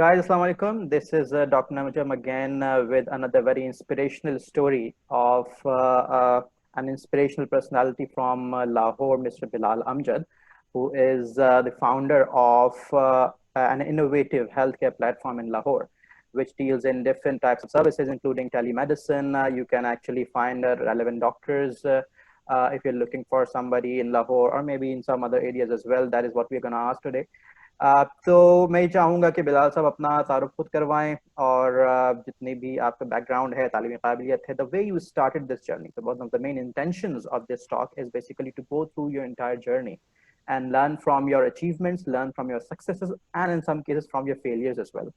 Guys, Assalamu alaikum. This is Dr. Namajam again with another very inspirational story of an inspirational personality from Lahore, Mr. Bilal Amjad, who is the founder of an innovative healthcare platform in Lahore, which deals in different types of services, including telemedicine. You can actually find relevant doctors if you're looking for somebody in Lahore or maybe in some other areas as well. That is what we're going to ask today. तो मैं चाहूँगा कि बिलाल साहब अपना तारुफ खुद करवाएं और जितनी भी आपका बैकग्राउंड है तालीमी काबिलियत है the way you started this journey so one of the main intentions of this talk is basically to go through your entire journey and learn from your achievements, learn from your successes and in some cases from your failures as well.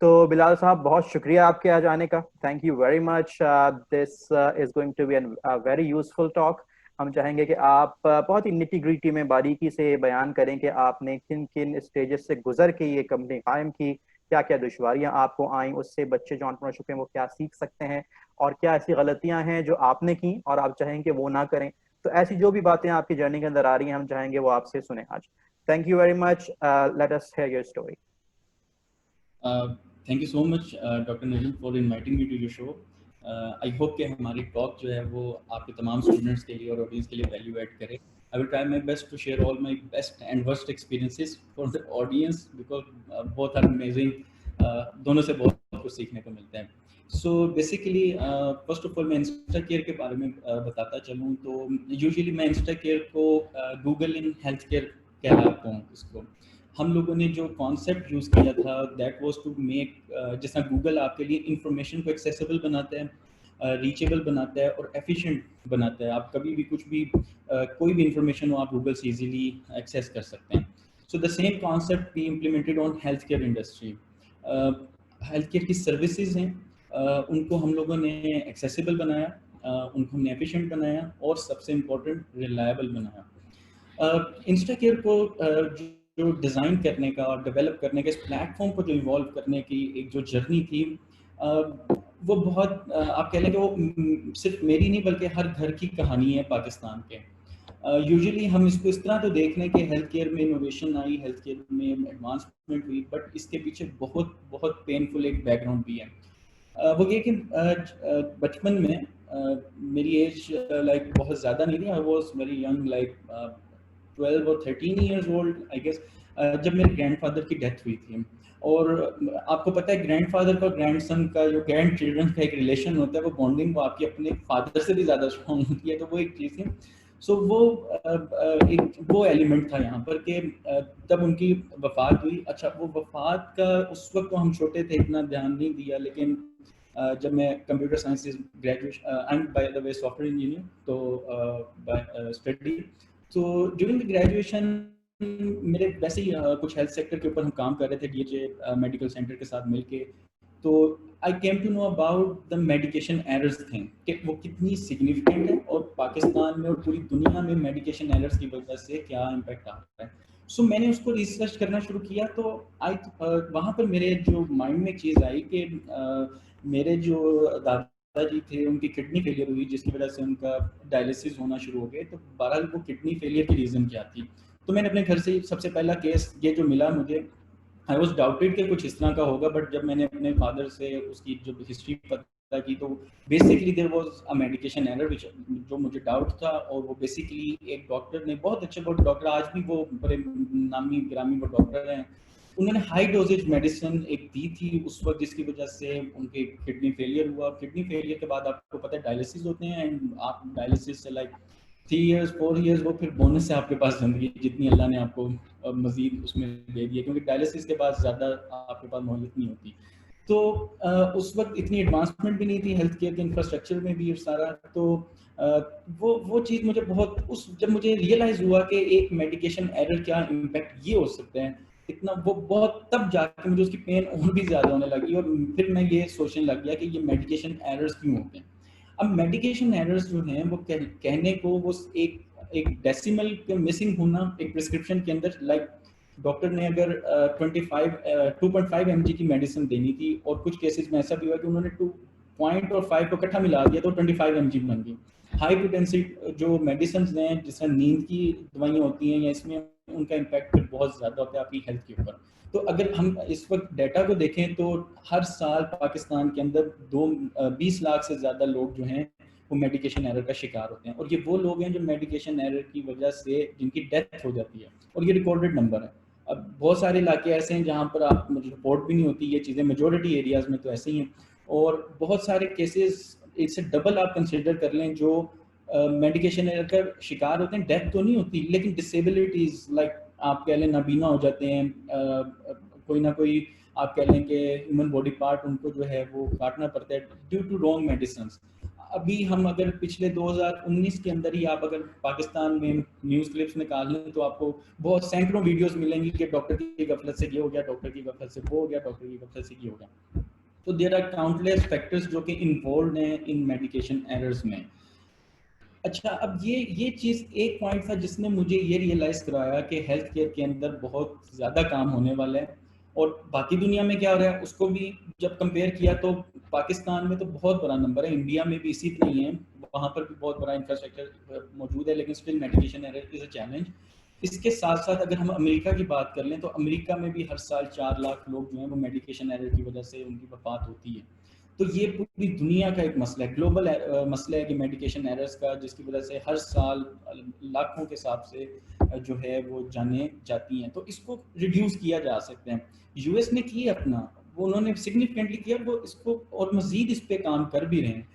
तो बिलाल साहब बहुत शुक्रिया आपके आ जाने का. Thank you very much. This is going to be a very useful talk. हम चाहेंगे कि आप बहुत ही निटी ग्रिटी में बारीकी से बयान करें कि आपने किन किन स्टेजेस से गुजर के ये कंपनी कायम की, क्या क्या दुश्वारियां आपको आई, उससे बच्चे जो एंटरप्रेन्योरशिप में वो क्या सीख सकते हैं और क्या ऐसी गलतियां हैं जो आपने की और आप चाहेंगे वो ना करें. तो ऐसी जो भी बातें आपकी जर्नी के अंदर आ रही हैं हम चाहेंगे वो आपसे सुने आज. Thank you very much. Let us hear your story. Thank you so much doctor Najam for inviting me to your show. I hope कि हमारी टॉक जो है वो आपके तमाम स्टूडेंट्स के लिए और ऑडियंस के लिए वैल्यू ऐड करे. I will try my best to share all my best and worst experiences for the audience because both are amazing. दोनों से बहुत कुछ सीखने को मिलता है. So basically first of all मैं इंस्टा केयर के बारे में बताता चलूँ तो यूजुअली मैं इंस्टा केयर को गूगल इन हेल्थ केयर कहलाता हूँ. इसको हम लोगों ने जो कॉन्सेप्ट यूज़ किया था दैट वाज टू मेक, जैसा गूगल आपके लिए इंफॉर्मेशन को एक्सेसिबल बनाता है, रीचेबल बनाता है और एफिशिएंट बनाता है. आप कभी भी कुछ भी कोई भी इंफॉर्मेशन हो आप गूगल से इजीली एक्सेस कर सकते हैं. So the same concept be implemented on health care industry. Health care की सर्विसेज हैं, उनको हम लोगों ने एक्सेसिबल बनाया, उनको हमने एफिशिएंट बनाया और सबसे इम्पोर्टेंट रिलायबल बनाया. इंस्टा केयर को जो डिज़ाइन करने का और डेवलप करने का, इस प्लेटफॉर्म को जो इवॉल्व करने की एक जो जर्नी थी, वो बहुत आप कह लें कि वो सिर्फ मेरी नहीं बल्कि हर घर की कहानी है पाकिस्तान के. यूजुअली हम इसको इस तरह तो देख लें कि हेल्थ केयर में इनोवेशन आई, हेल्थ केयर में एडवांसमेंट हुई, बट इसके पीछे बहुत बहुत पेनफुल एक बैकग्राउंड भी है. वो ये कि बचपन में मेरी एज लाइक बहुत ज़्यादा नहीं थी. I was very young, like 12 और 13 ईयर्स ओल्ड आई गेस, जब मेरे ग्रैंडफादर की डेथ हुई थी. और आपको पता है ग्रैंडफादर का ग्रैंडसन का जो ग्रैंड चिल्ड्रन का एक रिलेशन होता है, वो बॉन्डिंग वो आपकी अपने फादर से भी ज़्यादा स्ट्रॉन्ग होती है. तो वो एक चीज़ थी. सो वो एक वो एलिमेंट था यहाँ पर कि तब उनकी वफ़ात हुई. अच्छा, वो वफ़ात का उस वक्त तो हम छोटे थे, इतना ध्यान नहीं दिया, लेकिन जब मैं computer sciences graduation, I am by the way software engineer, तो स्टडी, तो ड्यूरिंग द ग्रेजुएशन मेरे वैसे ही कुछ हेल्थ सेक्टर के ऊपर हम काम कर रहे थे डीएचए मेडिकल सेंटर के साथ मिलके. तो I came to know about the medication errors thing कि वो कितनी सिग्निफिकेंट है और पाकिस्तान में और पूरी दुनिया में मेडिकेशन एरर्स की वजह से क्या इम्पैक्ट आता है. सो मैंने उसको रिसर्च करना शुरू किया. तो वहाँ पर मेरे जो माइंड में एक चीज़ आई कि मेरे जो दादाजी थे उनकी किडनी फेलियर हुई, जिसकी वजह से उनका डायलिसिस होना शुरू हो गए. तो बहरहाल वो किडनी फेलियर की रीज़न क्या थी. तो मैंने अपने घर से सबसे पहला केस ये जो मिला मुझे, आई वॉज डाउटेड कि कुछ इस तरह का होगा, बट जब मैंने अपने फादर से उसकी जो हिस्ट्री पता की तो basically there was a medication error which जो मुझे डाउट था. और वो बेसिकली एक डॉक्टर ने, बहुत अच्छे बहुत डॉक्टर, आज भी वो बड़े नामी गिरामी वो डॉक्टर हैं, उन्होंने हाई डोजेज मेडिसिन एक दी थी उस वक्त, जिसकी वजह से उनके किडनी फेलियर हुआ. किडनी फेलियर के बाद आपको पता है डायलिसिस होते हैं, एंड आप डायलिसिस से लाइक 3 इयर्स 4 इयर्स वो फिर बोनस है आपके पास ज़िंदगी, जितनी अल्लाह ने आपको मज़ीद उसमें दे दी है, क्योंकि डायलिसिस के बाद ज़्यादा आपके पास मोहलत नहीं होती. तो उस वक्त इतनी एडवांसमेंट भी नहीं थी हेल्थ केयर के इंफ्रास्ट्रक्चर में भी और सारा. तो वो चीज़ मुझे बहुत जब मुझे रियलाइज़ हुआ कि एक मेडिकेशन एरर क्या इम्पैक्ट ये हो सकते हैं, इतना वो बहुत, तब जाके मुझे उसकी पेन और भी ज़्यादा होने लगी. और फिर मैं ये सोचने लग गया कि ये मेडिकेशन एरर्स क्यों होते हैं. अब मेडिकेशन एरर्स जो हैं वो कहने को वो एक डेसिमल के मिसिंग होना एक प्रिस्क्रिप्शन के अंदर, लाइक डॉक्टर ने अगर 2.5 mg की मेडिसिन देनी थी और कुछ केसेस में ऐसा भी हुआ कि उन्होंने 2.5 को इकट्ठा मिला दिया तो 25 mg बन गई. हाई पोटेंसी जो मेडिसिन हैं, जिस तरह नींद की दवाइयाँ होती हैं या इसमें, उनका इम्पैक्ट बहुत ज़्यादा होता है आपकी हेल्थ के ऊपर। तो अगर हम इस वक्त डाटा को देखें तो हर साल पाकिस्तान के अंदर 20 लाख से ज़्यादा लोग जो हैं वो मेडिकेशन एरर का शिकार होते हैं, और ये वो लोग हैं जो मेडिकेशन एरर की वजह से जिनकी डेथ हो जाती है, और ये रिकॉर्डेड नंबर है। अब बहुत सारे इलाके ऐसे हैं जहाँ पर आप रिपोर्ट भी नहीं होती ये चीज़ें, मेजोरिटी एरियाज़ में तो ऐसे ही हैं, और बहुत सारे केसेस इससे डबल आप कंसिडर कर लें जो मेडिकेशन एरर का शिकार होते हैं, डेथ तो नहीं होती लेकिन डिसेबिलिटीज़ लाइक आप कह लें नाबीना हो जाते हैं, कोई ना कोई आप कह लें कि ह्यूमन बॉडी पार्ट उनको जो है वो काटना पड़ता है ड्यू टू रॉन्ग मेडिसिन। अभी हम अगर पिछले 2019 के अंदर ही आप अगर पाकिस्तान में न्यूज़ क्लिप्स निकाल लें तो आपको बहुत सैकड़ों वीडियोस मिलेंगी कि डॉक्टर की गफलत से ये हो गया, डॉक्टर की गफलत से वो हो गया, डॉक्टर की गफलत से ये हो गया। तो देयर आर काउंटलेस फैक्टर्स जो कि इन्वॉल्व हैं इन मेडिकेशन एरर्स में। अच्छा, अब ये चीज़ एक पॉइंट था जिसने मुझे ये रियलाइज़ करवाया कि हेल्थ केयर के अंदर बहुत ज़्यादा काम होने वाला है, और बाकी दुनिया में क्या हो रहा है उसको भी जब कंपेयर किया तो पाकिस्तान में तो बहुत बड़ा नंबर है, इंडिया में भी इसी तरह ही है, वहाँ पर भी बहुत बड़ा इंफ्रास्ट्रक्चर मौजूद है, लेकिन still medication error is a challenge. इसके साथ साथ अगर हम अमेरिका की बात कर लें तो अमेरिका में भी हर साल 4 लाख लोग जो हैं वो मेडिकेशन एरर की वजह से उनकी वफात होती है। तो ये पूरी दुनिया का एक मसला है, ग्लोबल मसला है कि मेडिकेशन एरर्स का, जिसकी वजह से हर साल लाखों के हिसाब से जो है वो जाने जाती हैं। तो इसको रिड्यूस किया जा सकते हैं। यूएस ने किया अपना, वो उन्होंने सिग्निफिकेंटली किया, वो इसको और मजीद इस पे काम कर भी रहे हैं।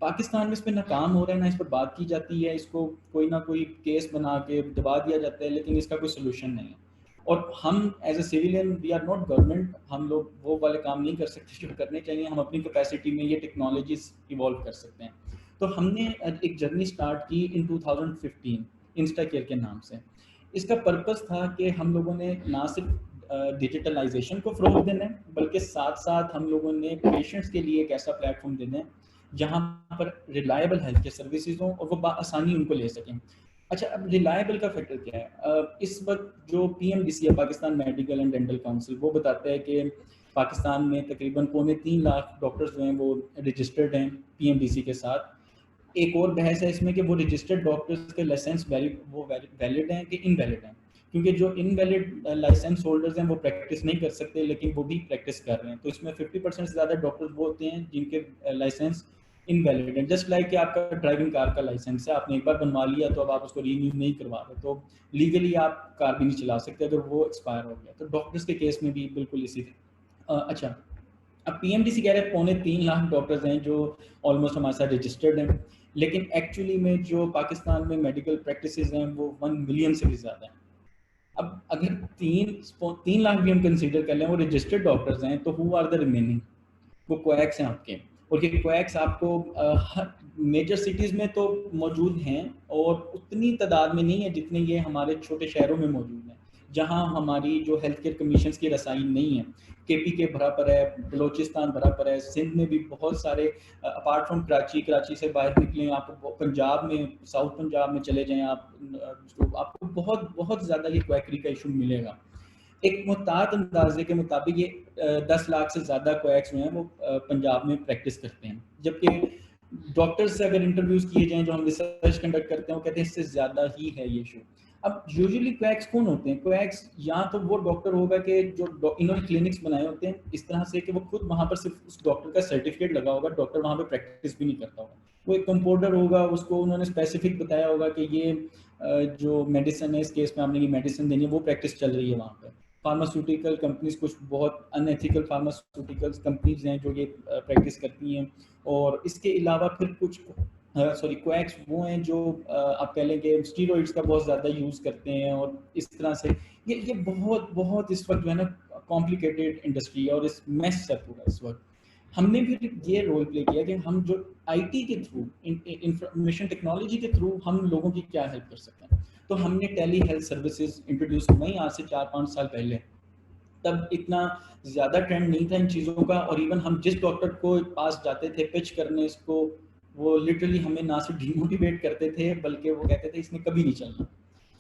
पाकिस्तान में इस पर ना काम हो रहा है, ना इस पर बात की जाती है, इसको कोई ना कोई केस बना के दबा दिया जाता है, लेकिन इसका कोई सोल्यूशन नहीं है। और हम as a civilian we are not government, हम लोग वो वाले काम नहीं कर सकते जो करने चाहिए। हम अपनी कैपेसिटी में ये टेक्नोलॉजीज इवॉल्व कर सकते हैं। तो हमने एक जर्नी स्टार्ट की इन 2015 इंस्टा केयर के नाम से। इसका पर्पस था कि हम लोगों ने ना सिर्फ डिजिटलाइजेशन को फ़रोग देना है, बल्कि साथ साथ हम लोगों ने पेशेंट्स के लिए एक ऐसा प्लेटफॉर्म देना है जहाँ पर रिलायबल हेल्थ केयर सर्विसेज हों और वो आसानी उनको ले सकें। अच्छा, अब रिलायबल का फैक्टर क्या है? इस वक्त जो पीएमडीसी है, Pakistan medical and dental council, वो बताता है कि पाकिस्तान में तकरीबन 3.25 लाख डॉक्टर्स जो हैं वो रजिस्टर्ड हैं पीएमडीसी के साथ। एक और बहस है इसमें कि वो रजिस्टर्ड डॉक्टर्स के लाइसेंस वैलिड हैं कि इनवैलिड हैं, क्योंकि जो इनवैलिड लाइसेंस होल्डर्स हैं वो प्रैक्टिस नहीं कर सकते, लेकिन वो भी प्रैक्टिस कर रहे हैं। तो इसमें 50% से ज़्यादा डॉक्टर्स वो होते हैं जिनके लाइसेंस इनवैलिड है। जस्ट लाइक कि आपका ड्राइविंग कार का लाइसेंस है, आपने एक बार बनवा लिया तो अब आप उसको रीन्यू नहीं करवा रहे, तो लीगली आप कार भी नहीं चला सकते अगर वो एक्सपायर हो गया। तो डॉक्टर्स के केस में भी बिल्कुल इसी अच्छा, अब पीएमडीसी कह रहे हैं 3.25 लाख डॉक्टर्स हैं जो ऑलमोस्ट हमारे साथ रजिस्टर्ड हैं, लेकिन एक्चुअली में जो पाकिस्तान में मेडिकल प्रैक्टिसेस हैं वो 1 मिलियन से भी ज़्यादा हैं। अब अगर 3 लाख भी हम कंसीडर कर लें वो रजिस्टर्ड डॉक्टर्स हैं, तो हु आर द रिमेनिंग? वो क्वैक्स हैं आपके, और ये क्वैक्स आपको हर मेजर सिटीज़ में तो मौजूद हैं, और उतनी तादाद में नहीं है जितने ये हमारे छोटे शहरों में मौजूद हैं, जहां हमारी जो हेल्थ केयर कमीशंस की रसाई नहीं है। केपी के भरा पर है, बलोचिस्तान भरा पर है, सिंध में भी बहुत सारे, अपार्ट फ्रॉम कराची से बाहर निकले आप पंजाब में, साउथ पंजाब में चले जाएँ आप, तो आपको बहुत बहुत ज़्यादा ये क्वैकरी का इशू मिलेगा। एक मुहतात अंदाजे के मुताबिक ये 10 लाख से ज़्यादा क्वैक्स जो हैं वो पंजाब में प्रैक्टिस करते हैं, जबकि डॉक्टर्स से अगर इंटरव्यूज़ किए जाएँ जो हम रिसर्च कंडक्ट करते हैं वो कहते हैं इससे ज़्यादा ही है ये इशू। अब यूजुअली क्वैक्स कौन होते हैं? क्वैक्स या तो वो डॉक्टर होगा कि जो इन्होंने क्लिनिक्स बनाए होते हैं इस तरह से कि वो खुद वहाँ पर सिर्फ उस डॉक्टर का सर्टिफिकेट लगा होगा, डॉक्टर वहाँ पे प्रैक्टिस भी नहीं करता होगा। वो एक कंपाउंडर होगा, उसको उन्होंने स्पेसिफिक बताया होगा कि ये जो मेडिसिन है, इस केस में आपने ये मेडिसिन देनी है, वो प्रैक्टिस चल रही है वहाँ पर। फार्मास्यूटिकल कंपनीज, कुछ बहुत अनएथिकल फार्मास्यूटिकल कंपनीज हैं जो ये प्रैक्टिस करती हैं, और इसके अलावा फिर कुछ क्वैक्स वो हैं जो आप कह लें कि स्टीरॉइड्स का बहुत ज़्यादा यूज़ करते हैं, और इस तरह से ये बहुत बहुत इस वक्त जो है ना कॉम्प्लिकेटेड इंडस्ट्री है, और इस मैस है पूरा इस वक्त। हमने भी ये रोल प्ले किया कि हम जो आईटी के थ्रू, इंफॉर्मेशन टेक्नोलॉजी के थ्रू हम लोगों की क्या हेल्प कर सकते हैं। तो हमने टेली हेल्थ सर्विसेज इंट्रोड्यूस करवाई आज से 4-5 साल पहले। तब इतना ज़्यादा ट्रेंड नहीं था इन चीज़ों का, और इवन हम जिस डॉक्टर को पास जाते थे पिच करने इसको, वो लिटरली हमें ना सिर्फ डिमोटिवेट करते थे बल्कि वो कहते थे इसने कभी नहीं चलना,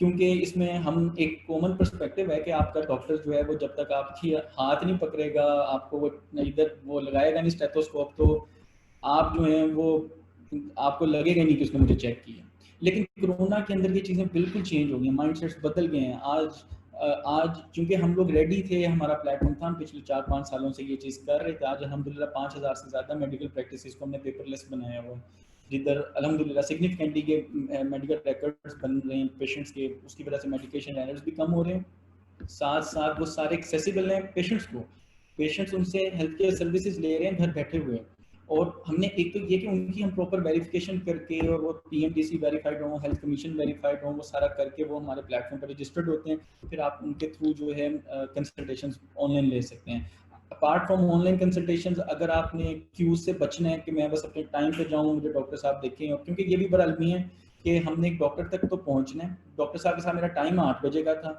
क्योंकि इसमें हम एक कॉमन पर्सपेक्टिव है कि आपका डॉक्टर जो है वो जब तक आपकी हाथ नहीं पकड़ेगा, आपको वो इधर वो लगाएगा नहीं स्टेथोस्कोप, तो आप जो है वो आपको लगेगा नहीं कि उसने मुझे चेक किया। लेकिन कोरोना के अंदर ये चीज़ें बिल्कुल चेंज हो गई हैं, माइंडसेट्स बदल गए हैं। आज चूंकि हम लोग रेडी थे, हमारा प्लेटफॉर्म था, हम पिछले 4-5 सालों से ये चीज़ कर रहे थे। आज अल्हम्दुलिल्लाह 5,000 से ज़्यादा मेडिकल प्रैक्टिसेस को हमने पेपरलेस बनाया हुआ है, जिधर अल्हम्दुलिल्लाह सिग्निफिकेंटली के मेडिकल रिकॉर्ड्स बन रहे हैं पेशेंट्स के, उसकी वजह से मेडिकेशन एरर्स भी कम हो रहे हैं। साथ साथ वो सारे एक्सेसिबल हैं पेशेंट्स को, पेशेंट्स उनसे हेल्थ केयर सर्विसेज ले रहे हैं घर बैठे हुए। और हमने एक तो ये कि उनकी हम प्रॉपर वेरिफिकेशन करके, और वो पीएमडीसी वेरीफाइड हो, हेल्थ कमीशन वेरीफाइड हो, वो सारा करके वो हमारे प्लेटफॉर्म पर रजिस्टर्ड होते हैं। फिर आप उनके थ्रू जो है कंसल्टेशंस ऑनलाइन ले सकते हैं। अपार्ट फ्रॉम ऑनलाइन कंसल्टेशंस, अगर आपने क्यू से बचना है कि मैं बस अपने टाइम पे जाऊँ, मुझे डॉक्टर साहब देखें, और क्योंकि ये भी बड़ा अलमी है कि हमने एक डॉक्टर तक तो पहुँचना है। डॉक्टर साहब के साथ मेरा टाइम 8 बजे का था,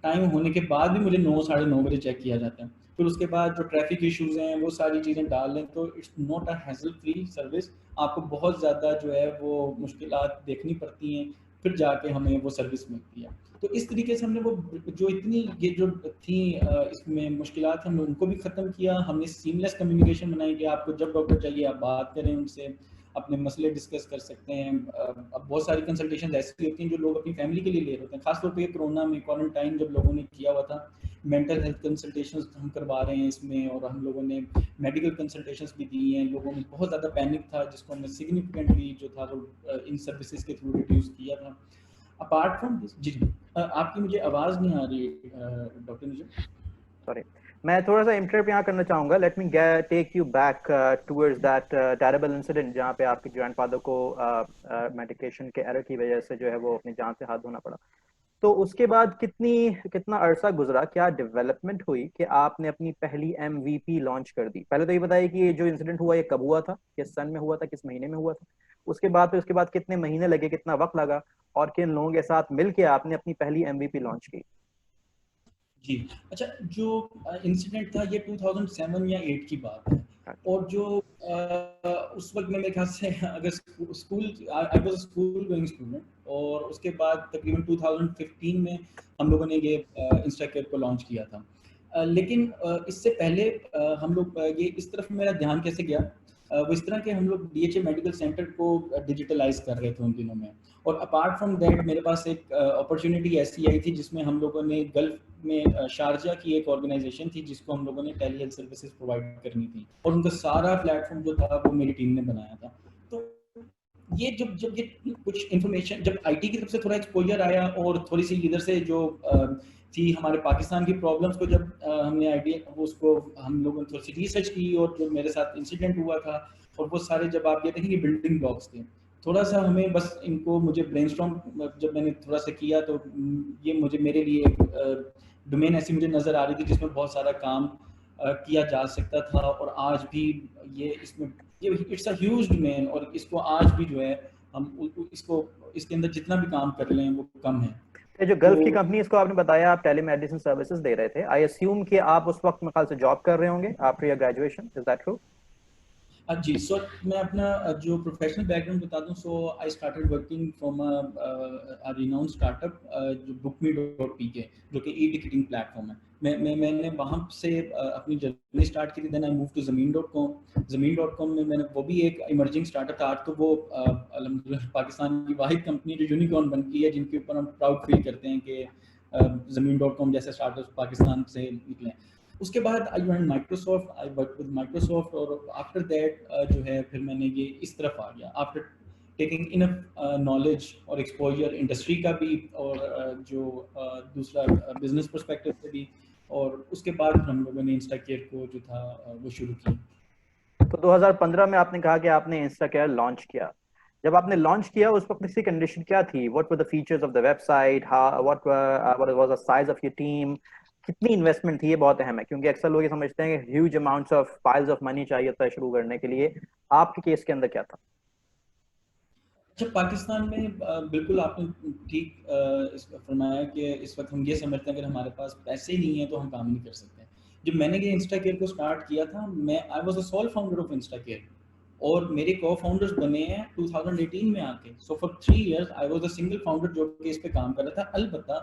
टाइम होने के बाद भी मुझे 9 साढ़े 9 बजे चेक किया जाता है। फिर उसके बाद जो ट्रैफिक इश्यूज हैं वो सारी चीज़ें डाल लें, तो it's not a hassle free service. आपको बहुत ज़्यादा जो है वो मुश्किलात देखनी पड़ती हैं, फिर जाके हमें वो सर्विस मिलती है। तो इस तरीके से हमने वो जो इतनी ये जो थी इसमें मुश्किलात, हमने उनको भी ख़त्म किया। हमने सीमलेस कम्युनिकेशन बनाई कि आपको जब डॉक्टर चाहिए आप बात करें उनसे, अपने मसले डिस्कस कर सकते हैं। अब बहुत सारी कंसल्टेशन ऐसी होती हैं जो लोग अपनी फैमिली के लिए ले रहे होते हैं, खासतौर पे कोरोना में क्वारंटाइन जब लोगों ने किया हुआ था, मेंटल हेल्थ कंसल्टेशंस हम करवा रहे हैं इसमें, और हम लोगों ने मेडिकल कंसल्टेशंस भी दी हैं। लोगों में बहुत ज़्यादा पैनिक था, जिसको हमने सिग्निफिकेंटली जो था वो इन सर्विसेज के थ्रू रिड्यूस किया था। अपार्ट फ्रॉम दिस, जी आपकी मुझे आवाज़ नहीं आ रही डॉक्टर मुझे, सॉरी, मैं थोड़ा सा इंटरप्ट यहाँ करना चाहूंगा। Let me take you back towards that terrible incident जहाँ पे आपके ग्रैंडफादर को मेडिकेशन के एरर की वजह से जो है वो अपनी जान से हाथ धोना पड़ा। तो उसके बाद कितना अरसा गुजरा, क्या डेवलपमेंट हुई कि आपने अपनी पहली एमवीपी लॉन्च कर दी? पहले तो ये बताइए कि ये जो इंसिडेंट हुआ ये कब हुआ था, किस सन में हुआ था, किस महीने में हुआ था? उसके बाद कितने महीने लगे, कितना वक्त लगा, और किन लोगों के साथ मिलके आपने अपनी पहली एमवीपी लॉन्च की? जी। अच्छा, जो इंसिडेंट था ये 2007 या 8 की बात है। और जो उस वक्त में मेरे ख्याल से अगर school, I was school going student, और उसके बाद तकरीबन 2015 में हम लोगों ने ये इंस्टाकेयर को लॉन्च किया था। लेकिन इससे पहले हम लोग ये इस तरफ मेरा ध्यान कैसे गया, वो इस तरह के हम लोग डीएचए मेडिकल सेंटर को डिजिटलाइज कर रहे थे उन दिनों में। और अपार्ट फ्रॉम दैट मेरे पास एक अपॉर्चुनिटी ऐसी आई थी जिसमें हम लोगों ने गल्फ में शारजा की एक ऑर्गेनाइजेशन थी जिसको हम लोगों ने टेली हेल्थ सर्विसेज प्रोवाइड करनी थी, और उनका सारा प्लेटफॉर्म जो था वो मेरी टीम ने बनाया था। तो ये जब जब ये कुछ इन्फॉर्मेशन, जब आईटी की तरफ से थोड़ा एक्सपोजर आया, और थोड़ी सी इधर से जो थी हमारे पाकिस्तान की प्रॉब्लम्स को, जब हमने आइडिया उसको हम लोगों ने थोड़ी सी रिसर्च की, और जो मेरे साथ इंसिडेंट हुआ था, और वो सारे जब आप ये देखेंगे बिल्डिंग ब्लॉक्स थे, थोड़ा सा हमें बस इनको मुझे ब्रेनस्टॉर्म जब मैंने थोड़ा सा किया, तो ये मुझे मेरे लिए एक डोमेन ऐसी मुझे नज़र आ रही थी जिसमें बहुत सारा काम किया जा सकता था। और आज भी ये इसमें ये इट्स अ ह्यूज डोमेन, और इसको आज भी जो है हम इसको इसके अंदर जितना भी काम कर लें वो कम है। ये जो तो गल्फ की कंपनी, इसको आपने बताया आप टेलीमेडिसिन सर्विसेज दे रहे थे, आई अस्यूम कि आप उस वक्त मेरे ख्याल से जॉब कर रहे होंगे after your graduation, is that true? जी, सो मैं अपना जो प्रोफेशनल बैकग्राउंड बता दूं, so I started working from a renowned startup जो bookme.pk, जो कि ई टिकटिंग प्लेटफॉर्म है। मैंने वहाँ से अपनी जर्नी स्टार्ट की थी। देन आई मूव टू ज़मीन.com। ज़मीन.com में मैंने, वो भी एक इमर्जिंग स्टार्टअप था। आज तो वो अल्हम्दुलिल्लाह पाकिस्तान की वाहिद कंपनी जो यूनिकॉर्न बन गई है, जिनके ऊपर हम प्राउड फील करते हैं कि ज़मीन.com जैसे स्टार्टअप पाकिस्तान से निकले। उसके बाद I join Microsoft, I work with Microsoft, और आफ्टर दैट जो है फिर मैंने ये इस तरफ आ गया आफ्टर टेकिंग इनफ नॉलेज और एक्सपोजर इंडस्ट्री का भी, और जो दूसरा बिजनेस पर्सपेक्टिव से भी। और उसके बाद हम लोगों ने इंस्टाकेयर को जो था वो शुरू किया। तो 2015 में आपने कहा कि आपने इंस्टाकेयर लॉन्च किया। जब आपने लॉन्च किया उस वक्त इसकी कंडीशन क्या थी? What were the features of the website, what was the size of your team, कितनी इन्वेस्टमेंट थी? ये बहुत अहम है क्योंकि अक्सर लोग ये समझते हैं कि huge amounts of piles of money चाहिए था शुरू करने के लिए। आपके केस के अंदर क्या था? अच्छा, पाकिस्तान में बिल्कुल आपने ठीक फरमाया कि इस वक्त हम ये समझते हैं अगर हमारे पास पैसे ही नहीं है तो हम काम नहीं कर सकते। जब मैंने ये इंस्टाकेयर को स्टार्ट किया था, मैं I was the sole founder of Instacare, और मेरे को फाउंडर्स बने हैं 2018 में आके। So for 3 years I was the single founder जो कि इस पे काम कर रहा था। अलबत्ता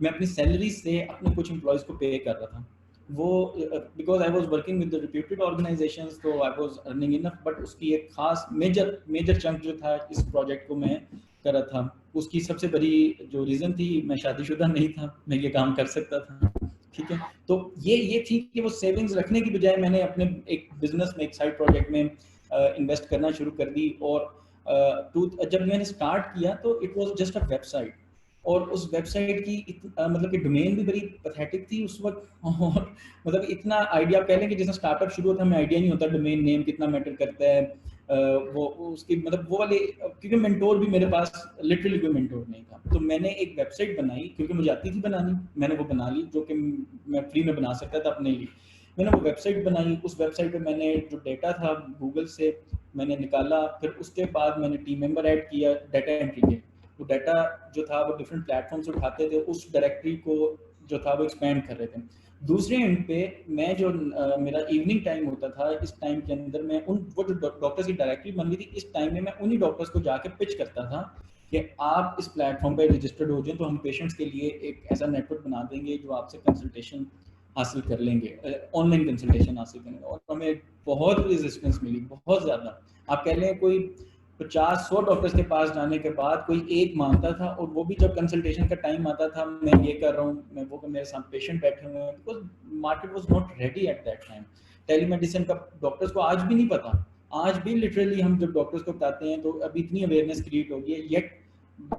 मैं अपनी सैलरी से अपने कुछ एम्प्लॉयज़ को पे कर रहा था। वो because I was working with the reputed organisations, तो I was earning enough. But उसकी एक खास मेजर चंक जो था इस प्रोजेक्ट को मैं करा था। उसकी सबसे बड़ी जो रीज़न थी, मैं शादीशुदा नहीं था, मैं ये काम कर सकता था, ठीक है। तो ये थी कि वो सेविंग्स रखने की बजाय मैंने अपने एक बिजनेस में, एक साइड प्रोजेक्ट में इन्वेस्ट करना शुरू कर दी। और जब मैंने स्टार्ट किया तो it was just a website, और उस वेबसाइट की मतलब कि डोमेन भी बड़ी पैथेटिक थी उस वक्त। और मतलब इतना आइडिया, कह लें कि जैसे स्टार्टअप शुरू होता है, हमें आइडिया नहीं होता डोमेन नेम कितना मैटर करता है। वो उसकी मतलब वो वाले, क्योंकि मेंटोर भी मेरे पास लिटरली कोई मेंटोर नहीं था, तो मैंने एक वेबसाइट बनाई क्योंकि मुझे आती थी बनानी, मैंने वो बना ली, जो कि मैं फ्री में बना सकता था अपने लिए। मैंने वो वेबसाइट बनाई, उस वेबसाइट पे मैंने जो डेटा था गूगल से मैंने निकाला, फिर उसके बाद मैंने टीम मेंबर ऐड किया डाटा एंट्री के। वो डाटा जो था वो डिफरेंट प्लेटफॉर्म से उठाते थे, उस डायरेक्टरी को जो था वो एक्सपेंड कर रहे थे। दूसरे एंड पे मैं जो मेरा इवनिंग टाइम होता था, इस टाइम के अंदर मैं वो जो डॉक्टर्स की डायरेक्टरी बन गई थी, इस टाइम में मैं उन्हीं डॉक्टर्स को जाके पिच करता था कि आप इस प्लेटफॉर्म पे रजिस्टर्ड हो जाए तो हम पेशेंट्स के लिए एक ऐसा नेटवर्क बना देंगे जो आपसे कंसल्टेशन हासिल कर लेंगे, ऑनलाइन कंसल्टेशन हासिल करेंगे। और हमें बहुत रेजिस्टेंस मिली, बहुत ज़्यादा। आप कह लें कोई 50-100 डॉक्टर्स के पास जाने के बाद कोई एक मानता था, और वो भी जब कंसल्टेशन का टाइम आता था, मैं ये कर रहा हूँ, मैं वो, मेरे साथ पेशेंट बैठे हुए हैं, because market was not ready eight that time. Telemedicine का डॉक्टर्स को आज भी नहीं पता। आज भी लिटरली हम जब डॉक्टर्स को बताते हैं तो अभी इतनी अवेयरनेस क्रिएट हो गई है, येट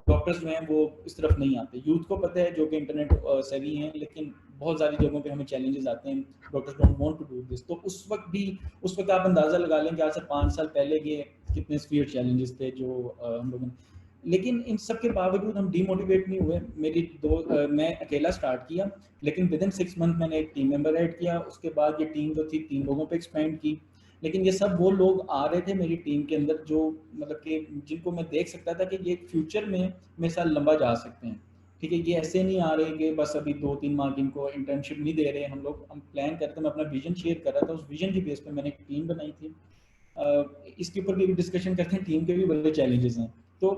डॉक्टर्स जो हैं वो इस तरफ नहीं आते। यूथ को पता है जो कि इंटरनेट सेवी हैं, लेकिन बहुत सारी जगहों पे हमें चैलेंजेस आते हैं, doctors don't want to do this. तो उस वक्त आप अंदाज़ा लगा लें कि आज से 5 साल पहले ये कितने स्फीयर चैलेंजेस थे जो हम लोगों ने। लेकिन इन सब के बावजूद हम डीमोटिवेट नहीं हुए। मैं अकेला स्टार्ट किया, लेकिन विद इन 6 मंथ मैंने एक टीम मेंबर ऐड किया। उसके बाद ये टीम जो थी 3 लोगों पे एक्सपेंड की। लेकिन ये सब वो लोग आ रहे थे मेरी टीम के अंदर जो मतलब कि जिनको मैं देख सकता था कि ये फ्यूचर में मेरे साथ लंबा जा सकते हैं, ठीक है। ये ऐसे नहीं आ रहे कि बस अभी 2-3 माह की इनको इंटर्नशिप नहीं दे रहे हम लोग, हम प्लान करते, मैं अपना विजन शेयर कर रहा था, उस विजन की बेस पे मैंने एक टीम बनाई थी। इसके ऊपर भी डिस्कशन करते हैं, टीम के भी बड़े चैलेंजेस हैं। तो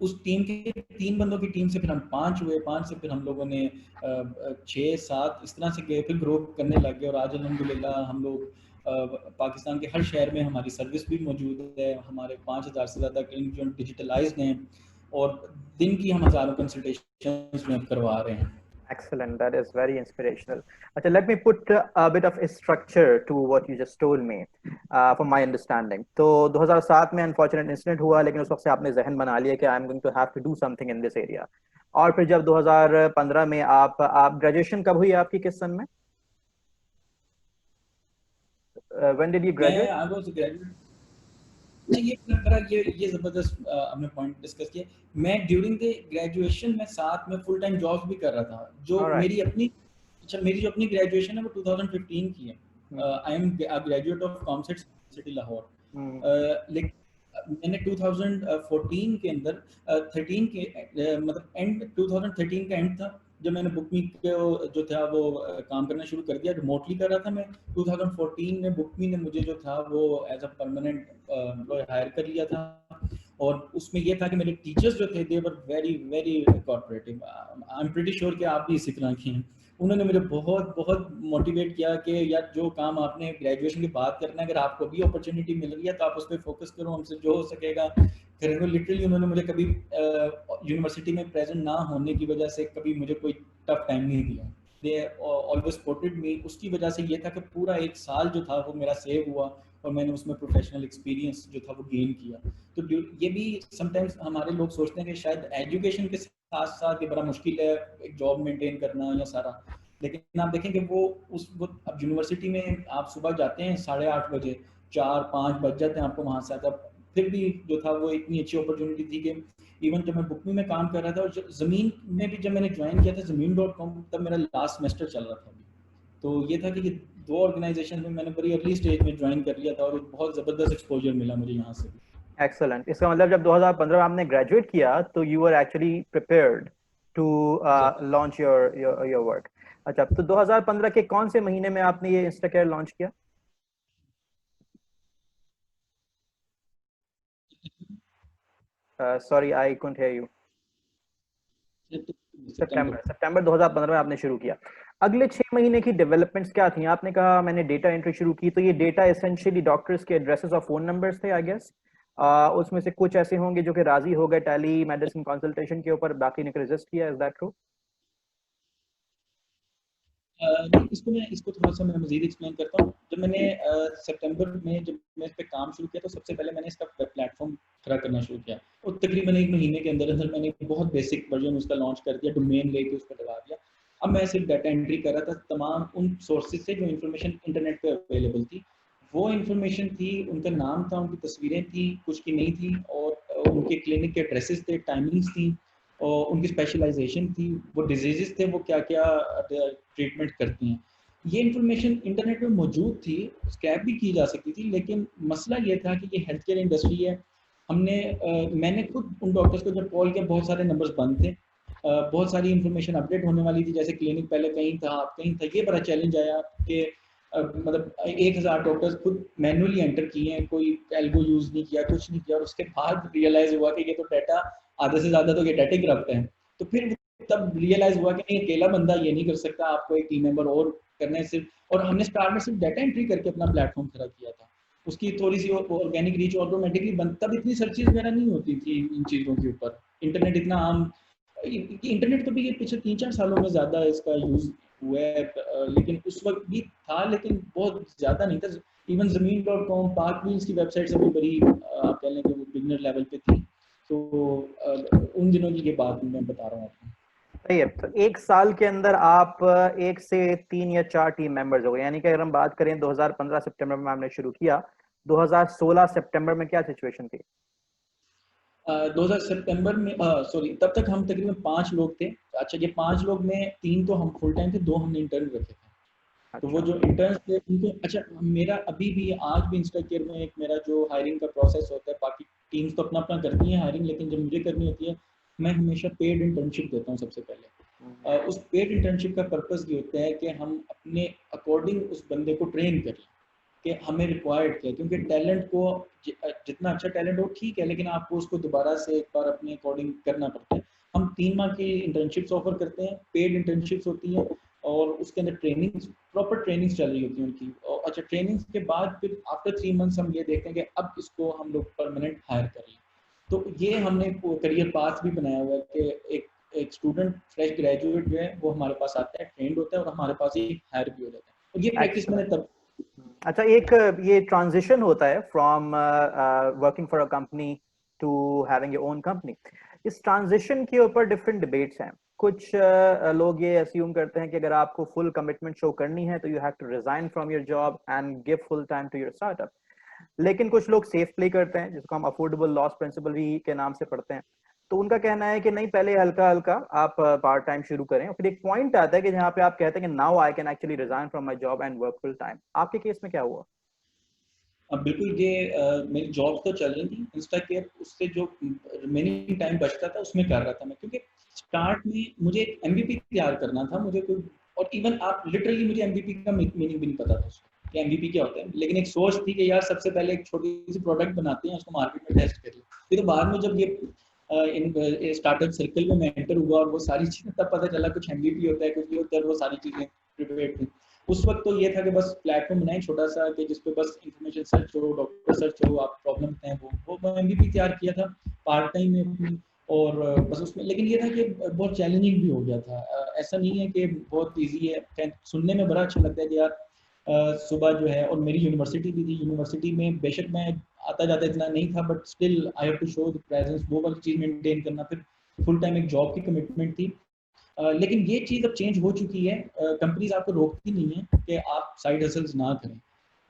उस टीम के 3 बंदों की टीम से फिर हम 5 हुए, 5 से फिर हम लोगों ने 6-7 इस तरह से गए, फिर ग्रो करने लग गए। और आज अल्हम्दुलिल्लाह हम लोग पाकिस्तान के हर शहर में हमारी सर्विस भी मौजूद है। हमारे 5000 से ज़्यादा क्लिनिक जो डिजिटलाइज्ड हैं, और दिन की हम हज़ारों कंसल्टेशंस में करवा रहे हैं। Excellent. That is very inspirational. Okay, let me put a bit of a structure to what you just told me, from my understanding. तो 2007 में unfortunate incident हुआ, लेकिन उस वक्त से आपने जहन बना लिया कि I'm going to have to do something in this area. और फिर जब 2015 में आप ग्रेजुएशन कब हुई आपकी, किस सन में? When did you मैं graduate? I was graduate. ये जबरदस्त हमने पॉइंट डिस्कस किया। मैं ड्यूरिंग द ग्रेजुएशन में साथ में फुल टाइम जॉब भी कर रहा था, जो All right. मेरी जो अपनी ग्रेजुएशन है वो 2015 की है। I am graduate of COMSATS city Lahore. लेकिन मैंने 2014 के अंदर 13 के मतलब एंड 2013 का एंड था जब मैंने बुकमी को जो था वो काम करना शुरू कर दिया। रिमोटली कर रहा था मैं। 2014 में बुकमी ने मुझे जो था वो as a permanent employee hire कर लिया था। और उसमें ये था कि मेरे टीचर्स जो थे they were very very cooperative. I am pretty sure कि आप भी इसी तरह के हैं। उन्होंने मुझे बहुत बहुत मोटिवेट किया कि यार जो काम आपने ग्रेजुएशन के बाद करना है, अगर आपको भी अपॉर्चुनिटी मिल रही है तो आप उस पर फोकस करो, हमसे जो हो सकेगा करेंगे। लिटरली उन्होंने मुझे कभी यूनिवर्सिटी में प्रेजेंट ना होने की वजह से कभी मुझे कोई टफ टाइम नहीं दिया। They always supported me. उसकी वजह से ये था कि पूरा 1 साल जो था वो मेरा सेव हुआ, और मैंने उसमें प्रोफेशनल एक्सपीरियंस जो था वो गेन किया। तो ये भी समटाइम्स हमारे लोग सोचते हैं कि शायद एजुकेशन के साथ साथ ये बड़ा मुश्किल है एक जॉब मेंटेन करना या सारा। लेकिन आप देखें कि वो अब यूनिवर्सिटी में आप सुबह जाते हैं 8:30 बजे, 4-5 बज जाते हैं आपको वहाँ से आता। फिर भी जो था वो इतनी अच्छी अपॉर्चुनिटी थी कि इवन जब मैं बुकमी में काम कर रहा था, और ज़मीन में भी जब मैंने ज्वाइन किया था ज़मीन.com, तब मेरा लास्ट सेमेस्टर चल रहा था अभी। तो ये था कि 2 ऑर्गेनाइजेशन में मैंने बड़ी अर्ली स्टेज में ज्वाइन कर लिया था, और बहुत ज़बरदस्त एक्सपोजर मिला मुझे यहाँ से। Excellent. इसका मतलब जब 2015 में आपने ग्रेजुएट किया तो you were actually prepared to launch your work. अच्छा, तो 2015 के कौन से महीने में आपने ये इंस्टाकेयर लॉन्च किया? Sorry, I couldn't hear you. सितंबर 2015 में आपने शुरू किया। अगले 6 महीने की डेवलपमेंट्स क्या थी? आपने कहा मैंने डेटा एंट्री शुरू की, तो ये डेटा एसेंशियली डॉक्टर्स के एड्रेसेस और फोन नंबर्स थे, आई गेस। उसमें से कुछ ऐसे होंगे जो कि राजी हो गए टेली मेडिसिन कंसल्टेशन के ऊपर, बाकी ने रेजिस्ट किया, इज दैट ट्रू? नहीं, इसको थोड़ा सा मैं मजीद एक्सप्लेन करता हूँ। जब मैंने सितंबर में जब मैं इस पे काम शुरू किया, तो सबसे पहले मैंने इसका वेब प्लेटफॉर्म खड़ा करना शुरू किया, और तकरीबन 1 महीने के अंदर अंदर मैंने बहुत बेसिक वर्जन उसका लॉन्च कर दिया, डोमेन लेके उस पर लगा दिया। अब मैं सिर्फ डाटा एंट्री कर रहा था तमाम उन सोर्सेज से जो इन्फॉर्मेशन इंटरनेट पे अवेलेबल थी। वो इन्फॉर्मेशन थी, उनका नाम था, उनकी तस्वीरें थी, कुछ की नहीं थी, और उनके क्लिनिक के एड्रेसेस थे, टाइमिंग्स थी, और उनकी स्पेशलाइजेशन थी, वो डिजीजेस थे, वो क्या क्या ट्रीटमेंट करती हैं। ये इन्फॉर्मेशन इंटरनेट पे मौजूद थी, स्क्रैप भी की जा सकती थी, लेकिन मसला ये था कि ये हेल्थ केयर इंडस्ट्री है। मैंने खुद उन डॉक्टर्स को जब कॉल किया, बहुत सारे नंबर्स बंद थे, बहुत सारी इन्फॉर्मेशन अपडेट होने वाली थी, जैसे क्लिनिक पहले कहीं था, आप कहीं था। ये बड़ा चैलेंज आया कि मतलब 1000 डॉक्टर्स खुद मैनुअली एंटर किए हैं, कोई एल्गो यूज नहीं किया, कुछ नहीं किया, और उसके बाद रियलाइज हुआ कि ये तो डाटा आधे से ज्यादा तो ये डाटा ही रखते हैं। तो फिर तब रियलाइज हुआ कि नहीं, अकेला बंदा ये नहीं कर सकता, आपको एक टीम मेंबर और करने सिर्फ। और हमने स्टार्ट में सिर्फ डाटा एंट्री करके अपना प्लेटफॉर्म खड़ा किया था। उसकी थोड़ी सी ऑर्गेनिक रीच ऑटोमेटिकली बन, तब इतनी सर्चेज वगैरह नहीं होती थी इन चीज़ों के ऊपर। इंटरनेट इतना आम, इंटरनेट तो भी ये पिछले 3-4 सालों में ज़्यादा इसका यूज़ हुआ है, लेकिन उस वक्त भी था, लेकिन बहुत ज़्यादा नहीं था। इवन ज़मीन.com, पाक व्हील्स की वेबसाइट से भी बड़ी, आप कह लें कि वो बिगनर लेवल पे थी। तो उन दिनों की ये बात मैं बता रहा हूँ आपको। सही है। तो 1 साल के अंदर आप 1 से 3 या 4 टीम मेंबर्स हो गए, यानी कि अगर हम बात करें 2015 सितंबर में हमने शुरू किया, 2016 सितंबर में क्या सिचुएशन थी? 2000 सितंबर में, सॉरी, तब तक हम तकरीबन 5 लोग थे। अच्छा, ये 5 लोग में 3 तो हम फुल टाइम थे, 2 हमने इंटर्न रखे थे। तो वो अच्छा। जो इंटर्न्स थे उनको, अच्छा, मेरा अभी भी आज भी इंस्टाकेयर में एक मेरा जो हायरिंग का प्रोसेस होता है, बाकी टीम्स तो अपना अपना करती हैं हायरिंग, लेकिन जब मुझे करनी होती है, मैं हमेशा पेड इंटर्नशिप देता हूँ सबसे पहले। उस पेड इंटर्नशिप का पर्पस ये होता है कि हम अपने अकॉर्डिंग उस बंदे को ट्रेन करें कि हमें रिक्वायर्ड क्या है, क्योंकि टैलेंट को जितना अच्छा टैलेंट हो ठीक है, लेकिन आपको उसको दोबारा से एक बार अपने अकॉर्डिंग करना पड़ता है। हम 3 माह की इंटर्नशिप्स ऑफर करते हैं, पेड इंटर्नशिप्स होती हैं, और उसके अंदर ट्रेनिंग्स, प्रॉपर ट्रेनिंग्स चल रही होती हैं उनकी। और अच्छा, ट्रेनिंग्स के बाद फिर आफ्टर 3 मंथ्स हम ये देखते हैं कि अब इसको हम लोग परमानेंट हायर कर लें। तो ये हमने करियर पाथ भी बनाया हुआ है कि एक स्टूडेंट फ्रेश ग्रेजुएट जो है वो हमारे पास आता है, ट्रेंड होता है, और हमारे पास ही हायर भी हो जाता है। और ये प्रैक्टिस मैंने एक्सीलेंट। तब। अच्छा, एक ये ट्रांजिशन होता है from working for a company to having your own company. इस ट्रांजिशन के ऊपर डिफरेंट डिबेट्स हैं। कुछ लोग ये अस्यूम करते हैं कि अगर आपको फुल कमिटमेंट शो करनी है तो you have to resign from your job and give full time to your startup. लेकिन कुछ लोग सेफ प्ले करते हैं, जिसको हम अफोर्डेबल लॉस प्रिंसिपल भी के नाम से पढ़ते हैं। तो उनका कहना है कि नहीं, पहले हल्का हल्का आप पार्ट टाइम शुरू करें, और फिर एक पॉइंट आता है कि जहाँ पे आप कहते हैं कि now I can actually resign from my job and work full time. आपके केस में क्या हुआ? अब बिल्कुल ये मेरी जॉब तो चल रही थी इंस्टा केयर, उससे जो रिमेनिंग टाइम बचता था उसमें कर रहा था मैं, क्योंकि स्टार्ट में मुझे एक एमवीपी तैयार करना था, मुझे कोई, और इवन आप लिटरली मुझे एमवीपी का मीनिंग भी नहीं पता था उसको कि एमवीपी क्या होता है, लेकिन एक सोच थी कि यार सबसे पहले एक छोटी सी प्रोडक्ट बनाते हैं, उसको मार्केट में टेस्ट करिए। फिर तो बाद में जब ये इन स्टार्टअप सर्कल में मैं एंटर हुआ और वो सारी चीजें, तब पता चला कुछ एमवीपी होता है, कुछ ये होता है, वो सारी चीजें प्रिपेयर थी। उस वक्त तो ये था कि बस प्लेटफॉर्म बनाए छोटा सा कि जिसपे बस इंफॉर्मेशन सर्च हो, डॉक्टर सर्च हो, आप प्रॉब्लम हैं वो मैं एमवीपी तैयार किया था पार्ट टाइम में अपनी। और बस उसमें, लेकिन ये था कि बहुत चैलेंजिंग भी हो गया था। ऐसा नहीं है कि बहुत इजी है, सुनने में बड़ा अच्छा लगता है कि यार सुबह जो है, और मेरी यूनिवर्सिटी भी थी, यूनिवर्सिटी में बेशक मैं आता जाता इतना नहीं था, but still I have to show the presence, वो वाली चीज़ मेंटेन करना, फिर फुल टाइम एक जॉब की कमिटमेंट थी। लेकिन ये चीज़ अब चेंज हो चुकी है। कंपनीज आपको रोकती नहीं है कि आप साइड हसल्स ना करें,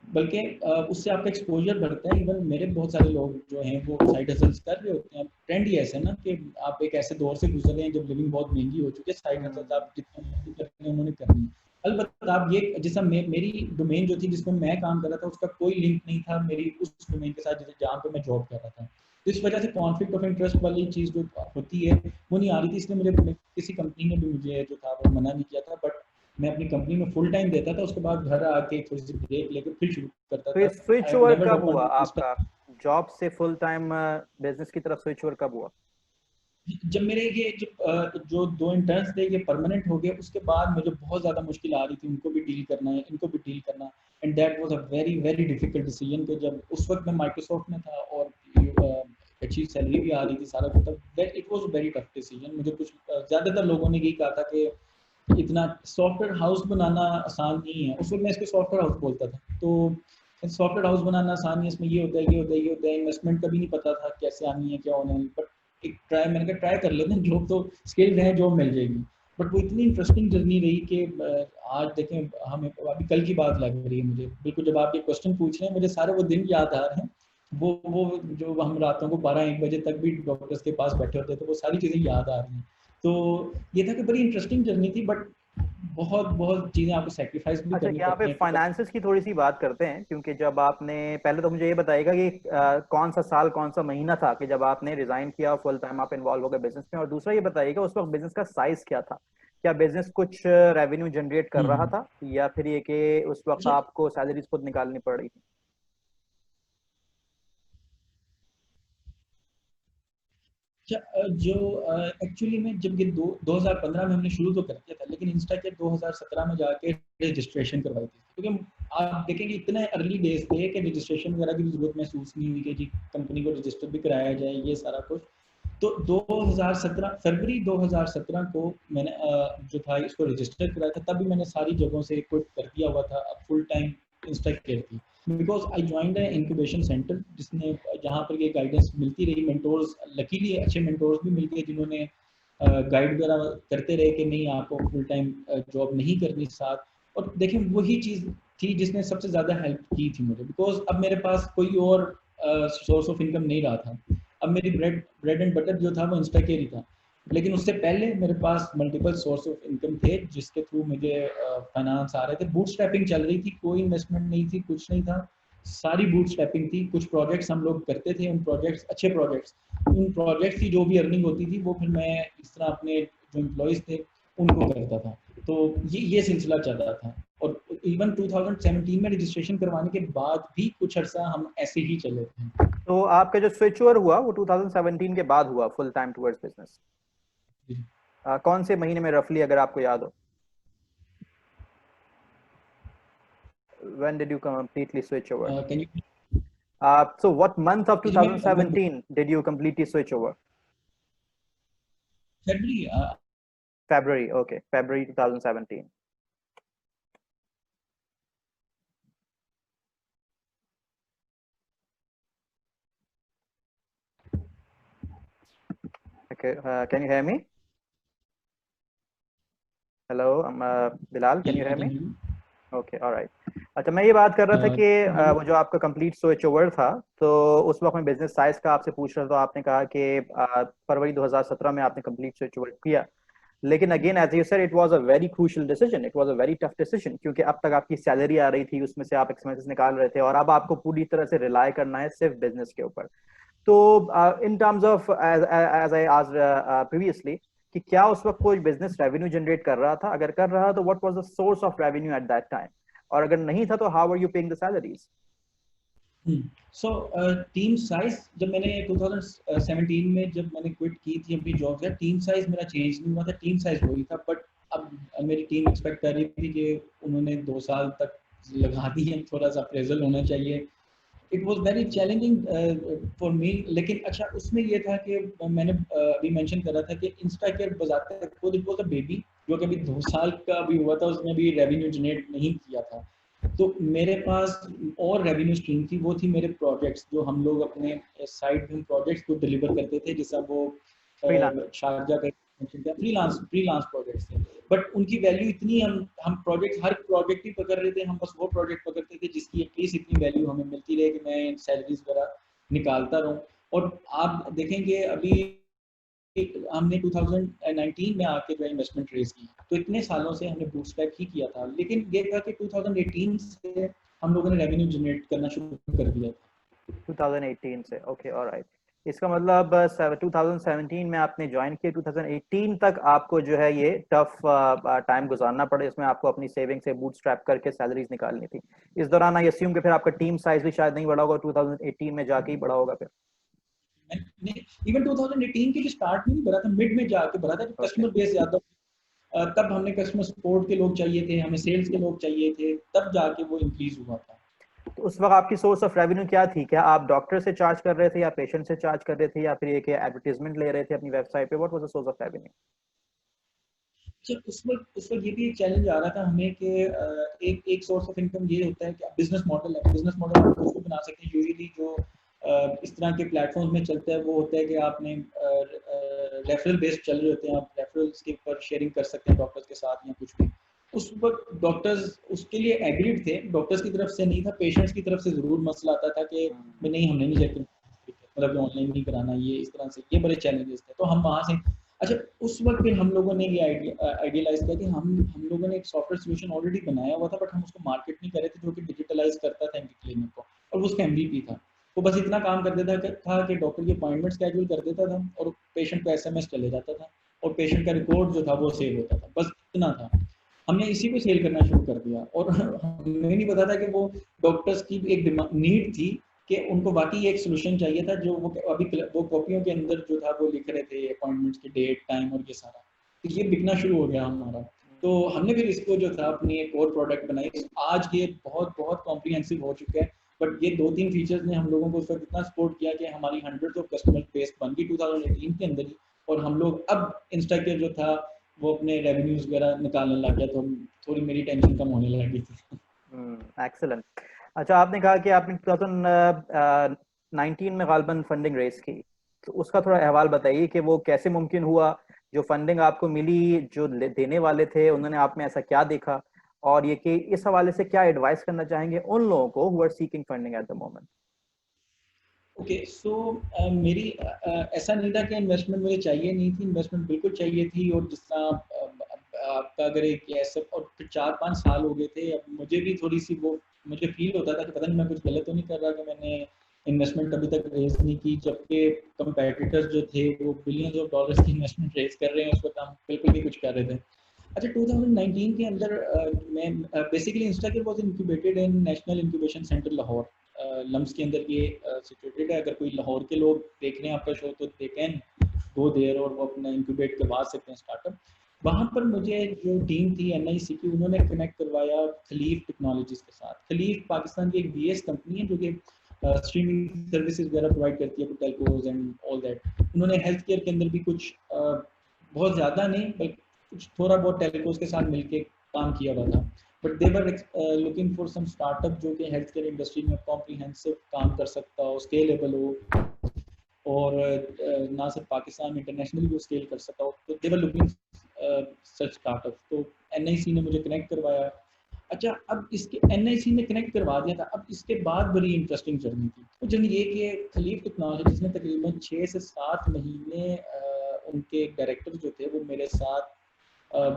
बल्कि उससे आपका एक्सपोजर बढ़ता है। इवन मेरे बहुत सारे लोग जो हैं वो साइड हसल्स कर रहे होते हैं। ट्रेंड ही ऐसा है ना कि आप एक ऐसे दौर से गुजर रहे हैं जब लिविंग बहुत महंगी हो चुकी है, साइड हसल्स आप जितना मर्जी कर रहे हैं उन्होंने करनी है। अलबत्त आप ये, जैसा मेरी डोमेन जो थी जिसमें मैं काम कर रहा था, उसका कोई लिंक नहीं था मेरी उस डोमेन के साथ जैसे जहाँ पे मैं जॉब कर रहा था। तो इस वजह से कॉन्फ्लिक्ट ऑफ इंटरेस्ट वाली चीज़ जो होती है वो नहीं आ रही थी, इसलिए मुझे किसी कंपनी ने भी मुझे जो था वो मना नहीं किया था। बट मैं अपनी कंपनी में फुल टाइम देता था, उसके बाद घर आके थोड़ी सी ब्रेक लेके फिर शुरू करता तो ये था। स्विच आई ओवर नेवर कब ओपन हुआ इंस्टा। आपका? जॉब से फुल टाइम बिजनेस की तरफ स्विच ओवर कब हुआ? जब मेरे ये जो 2 इंटर्न्स थे ये परमानेंट हो गए, उसके बाद मुझे बहुत ज़्यादा मुश्किल आ रही थी, उनको भी डील करना है, इनको भी डील करना। And that was a very very difficult decision कि जब उस वक्त मैं माइक्रोसॉफ्ट में था और अच्छी सैलरी भी आ रही थी, सारा कुछ, तब it was very tough decision. मुझे कुछ ज़्यादातर लोगों ने यही कहा था कि इतना सॉफ्टवेयर हाउस बनाना आसान नहीं है, उस वक्त मैं इसको सॉफ्टवेयर हाउस बोलता था। तो सॉफ्टवेयर हाउस बनाना आसान नहीं है, इसमें ये होता है, ये होता है, ये होता है, इन्वेस्टमेंट कभी नहीं पता था कैसे आनी है, क्या होना है, बट एक ट्राई, मैंने कहा ट्राई कर लेते हैं, जॉब तो स्किल्ड है, जॉब मिल जाएगी। बट वो इतनी इंटरेस्टिंग जर्नी रही कि आज देखें, हमें अभी कल की बात लग रही है मुझे बिल्कुल, जब आप ये क्वेश्चन पूछ रहे हैं मुझे सारे वो दिन याद आ रहे हैं। वो जो हम रातों को 12-1 बजे तक भी डॉक्टर्स के पास बैठे होते थे, वो सारी चीज़ें याद आ रही हैं। तो ये था कि बड़ी इंटरेस्टिंग जर्नी थी, बट बहुत बहुत चीज़ें आपको सेक्रीफाइस भी अच्छा, करनी यहाँ पे पड़ती हैं तो फाइनेंसेस की थोड़ी सी बात करते हैं, क्योंकि जब आपने, पहले तो मुझे ये बताइएगा कि कौन सा साल, कौन सा महीना था कि जब आपने रिजाइन किया, फुल टाइम आप इन्वॉल्व हो गए बिजनेस में, और दूसरा ये बताइएगा उस वक्त बिजनेस का साइज क्या था? क्या बिजनेस कुछ रेवेन्यू जनरेट कर रहा था, या फिर ये कि उस वक्त अच्छा आपको सैलरीज खुद निकालनी पड़ रही थी? जो एक्चुअली में जब ये 2015 में हमने शुरू तो कर दिया था, लेकिन इंस्टा के 2017 में जाके रजिस्ट्रेशन करवाई थी, क्योंकि आप देखेंगे इतने अर्ली डेज थे कि रजिस्ट्रेशन वगैरह की भी जरूरत महसूस नहीं हुई कि जी कंपनी को रजिस्टर भी कराया जाए, ये सारा कुछ। तो 2017 फरवरी 2017 को मैंने जो था इसको रजिस्टर कराया था, तभी मैंने सारी जगहों से क्विट कर दिया हुआ था, अब फुल टाइम इंस्टा केयर थी। बिकॉज आई ज्वाइंड है इंक्यूबेशन सेंटर, जिसने जहाँ पर ये गाइडेंस मिलती रही, मेंटोर्स, लकीली अच्छे मेंटोर्स भी मिल गए जिन्होंने गाइड वगैरह करते रहे कि नहीं आपको फुल टाइम जॉब नहीं करनी साथ। और देखिए वही चीज़ थी जिसने सबसे ज़्यादा हेल्प की थी मुझे, बिकॉज अब मेरे पास कोई और सोर्स ऑफ इनकम नहीं रहा था। अब मेरी ब्रेड एंड बटर जो था वो इंस्टा केयर ही था, लेकिन उससे पहले मेरे पास मल्टीपल सोर्स ऑफ इनकम थे जिसके थ्रू मुझे फाइनेंस आ रहे थे। बूट स्ट्रैपिंग चल रही थी, कोई इन्वेस्टमेंट नहीं थी, कुछ नहीं था, सारी बूट स्ट्रैपिंग थी। कुछ प्रोजेक्ट्स हम लोग करते थे, उन प्रोजेक्ट्स, अच्छे प्रोजेक्ट्स, उन प्रोजेक्ट्स की जो भी अर्निंग होती थी वो फिर मैं इस तरह अपने जो एम्प्लॉयज़ थे उनको करता था। तो ये सिलसिला चल रहा था। और इवन 2017 में रजिस्ट्रेशन करवाने के बाद भी कुछ अर्सा हम ऐसे ही चले थे। तो आपका जो स्विच ओवर हुआ वो 2017 के बाद हुआ फुल टाइम टुवर्ड्स बिजनेस? कौन से महीने में रफली, अगर आपको याद हो? When did you completely switch over? Can you So what month of जी मैं 2017 did you completely switch over? February February, okay, February 2017. Okay, can you hear me? Hello, Bilal, can you hear me? Okay, all right. अच्छा, मैं ये बात कर रहा था कि वो जो आपका कंप्लीट स्विच ओवर था, तो उस वक्त मैं बिजनेस साइज का आपसे पूछ रहा था, तो आपने कहा कि फरवरी 2017 में आपने कंप्लीट स्विच ओवर किया। लेकिन again as you said, it was a very crucial decision, it was a very tough decision, क्योंकि अब तक आपकी सैलरी आ रही थी, उसमें से आप एक्सपेंसेस निकाल रहे थे, और अब आपको पूरी तरह से रिलाय करना है सिर्फ बिजनेस के ऊपर। तो in terms of, as I आज प्रीवियसली, कि क्या उस वक्त कोई बिजनेस रेवेन्यू जनरेट कर रहा था? अगर कर रहा तो what was the source of revenue at that time, और अगर नहीं था तो how are you paying the salaries? So team size, जब मैंने 2017 में जब मैंने क्विट की थी अपनी जॉब से, टीम साइज मेरा चेंज नहीं हुआ था, टीम साइज वही था। बट अब मेरी टीम एक्सपेक्ट कर रही थी कि उन्होंने 2 साल तक लगा दी है, थोड़ा सा अप्रेजल होना चाहिए। It was very challenging for me. लेकिन अच्छा उसमें ये था कि मैंने अभी मेंशन करा था कि इंस्टा केयर बजाते खुद इट वाज अ बेबी, जो कि अभी 2 साल का भी हुआ था, उसने भी रेवेन्यू जनरेट नहीं किया था। तो मेरे पास और रेवेन्यू स्ट्रीम थी, वो थी मेरे प्रोजेक्ट्स, जो हम लोग अपने साइड में प्रोजेक्ट्स को डिलीवर करते थे, जैसा वो फ्रीलांस। शारजा का फ्रीलांस फ्रीलांस प्रोजेक्ट्स थे। बट उनकी वैल्यू इतनी, हम प्रोजेक्ट, हर प्रोजेक्ट ही पकड़ रहे थे, हम बस वो प्रोजेक्ट पकड़ते थे जिसकी एटलीस्ट इतनी वैल्यू हमें मिलती रहे कि मैं सैलरीज वगैरह निकालता रहूं। और आप देखेंगे अभी हमने 2019 में आके जो इन्वेस्टमेंट रेज की, तो इतने सालों से हमने बूटस्ट्रैप ही किया था। लेकिन ये था कि 2018 से हम लोगों ने रेवेन्यू जनरेट करना शुरू कर दिया था। 2018 से, ओके, ऑलराइट। इसका मतलब 2017 में आपने ज्वाइन किया, 2018 तक आपको जो है ये टफ टाइम गुजारना पड़े, इसमें आपको अपनी सेविंग से बूटस्ट्रैप करके सैलरीज निकालनी थी। इस दौरान आई अस्यूम कि फिर आपका टीम साइज भी शायद नहीं बढ़ा होगा, 2018 में जाके ही बढ़ा होगा फिर? इवन 2018 के स्टार्ट में नहीं बढ़ा था, मिड में जाके बढ़ा था, जब कस्टमर बेस ज्यादा, तब हमने कस्टमर सपोर्ट के लोग चाहिए थे, हमें सेल्स के लोग चाहिए थे, तब जाके वो इंक्रीज हुआ था। तो उस वक्त आपकी सोर्स ऑफ रेवेन्यू क्या थी? क्या आप डॉक्टर से चार्ज कर रहे थे या पेशेंट से चार्ज कर रहे थे या फिर ये कि एडवर्टीजमेंट ले रहे थे अपनी वेबसाइट पे? What was the source of revenue? उस वक्त ये भी एक चैलेंज आ रहा था हमें कि एक एक सोर्स ऑफ इनकम ये होता है कि बिजनेस मॉडल है, बिजनेस मॉडल आप उसको बना सकते हैं। यूजुअली जो इस तरह के प्लेटफॉर्म्स में चलता है वो होता है कि आपने रेफरल बेस्ड चल रहे होते हैं, आप रेफरल्स के ऊपर शेयरिंग कर सकते हैं डॉक्टर्स के साथ या कुछ भी। उस वक्त डॉक्टर्स उसके लिए एग्रीड थे, डॉक्टर्स की तरफ से नहीं था, पेशेंट्स की तरफ से जरूर मसला आता था कि नहीं हमने नहीं चेक, मतलब ऑनलाइन नहीं कराना, ये इस तरह से ये बड़े चैलेंजेस थे। तो हम वहाँ से अच्छा उस वक्त फिर हम लोगों ने ये आइडियलाइज किया कि हम लोगों ने एक सॉफ्टवेयर सोल्यूशन ऑलरेडी बनाया हुआ था, बट हम उसको मार्केट नहीं कर रहे थे, जो कि डिजिटलाइज करता था इनकी क्लिनिक को, और वो उसका MVP था। वो बस इतना काम कर देता था कि डॉक्टर की अपॉइंटमेंट शेड्यूल कर देता था और पेशेंट को SMS चले जाता था और पेशेंट का रिकॉर्ड जो था वो सेव होता था, बस इतना था। हमने इसी को सेल करना शुरू कर दिया और हमें नहीं पता था कि वो डॉक्टर्स की एक नीड थी कि उनको वाकई एक सोल्यूशन चाहिए था, जो वो अभी वो कॉपियों के अंदर जो था वो लिख रहे थे अपॉइंटमेंट्स की डेट टाइम और ये सारा, तो ये बिकना शुरू हो गया हमारा। तो हमने फिर इसको जो था अपनी एक और प्रोडक्ट बनाई। आज ये बहुत बहुत कॉम्प्रिहेंसिव हो चुका है, बट ये 2-3 फीचर्स ने हम लोगों को उस वक्त इतना सपोर्ट किया कि हमारी हंड्रेड्स ऑफ कस्टमर बेस बन गई 2018 के अंदर ही, और हम लोग अब इंस्टा के जो था वो अपने रेवेन्यूज वगैरह निकालने लग गया, तो थोड़ी मेरी टेंशन कम होने लगी थी। एक्सीलेंट। अच्छा, आपने कहा कि आपने 2019 में गालबन फंडिंग रेस की, तो उसका थोड़ा अहवाल बताइए कि वो कैसे मुमकिन हुआ, जो फंडिंग आपको मिली, जो देने वाले थे उन्होंने आप में ऐसा क्या देखा, और ये कि इस हवाले से क्या एडवाइस करना चाहेंगे उन लोगों को who are seeking funding at the moment? Okay so मेरी ऐसा नहीं था कि इन्वेस्टमेंट मुझे चाहिए नहीं थी, इन्वेस्टमेंट बिल्कुल चाहिए थी। और जिस तरह आपका अगर एक ऐसा, और फिर 4-5 साल हो गए थे, अब मुझे भी थोड़ी सी वो मुझे फील होता था कि पता नहीं मैं कुछ गलत तो नहीं कर रहा कि मैंने इन्वेस्टमेंट अभी तक रेज नहीं की, जबकि कंपेटिटर्स जो थे वो बिलियंस ऑफ डॉलर्स की इन्वेस्टमेंट रेज कर रहे हैं, उस वक्त हम बिल्कुल भी कुछ कर रहे थे। अच्छा 2019 के अंदर मैं basically Instacare was incubated in National Incubation Centre Lahore, LUMS के अंदर ये सिचुएटेड है। अगर कोई लाहौर के लोग देख रहे हैं आपका शो तो दे कैन गो देयर और वो अपना इंक्यूबेट करवा सकते हैं स्टार्टअप। वहाँ पर मुझे जो टीम थी NIC की, उन्होंने कनेक्ट करवाया खलीफ टेक्नोलॉजीज के साथ। खलीफ पाकिस्तान की एक BS कंपनी है जो कि स्ट्रीमिंग सर्विसेज वगैरह प्रोवाइड करती है, टेलकोज एंड ऑल दैट। उन्होंने हेल्थ केयर के अंदर भी कुछ बहुत ज़्यादा नहीं बल्कि कुछ थोड़ा बहुत टेलकोज के साथ मिलके काम किया हुआ था, but they were looking for some startup जो कि हेल्थ केयर इंडस्ट्री में कॉम्प्रिहेंसिव काम कर सकता हो, स्केलेबल हो, और ना सिर्फ पाकिस्तान, इंटरनेशनली भी स्केल कर सकता हो। तो दे वर लुकिंग सच स्टार्टअप। तो NIC ने मुझे कनेक्ट करवाया। अच्छा अब इसके NIC ने कनेक्ट करवा दिया था, अब इसके बाद बड़ी इंटरेस्टिंग जर्नी थी। वो जर्नी ये कि खलीफ टेक्नोलॉजीज ने तकरीबन 6 से 7 महीने उनके डायरेक्टर जो थे वो मेरे साथ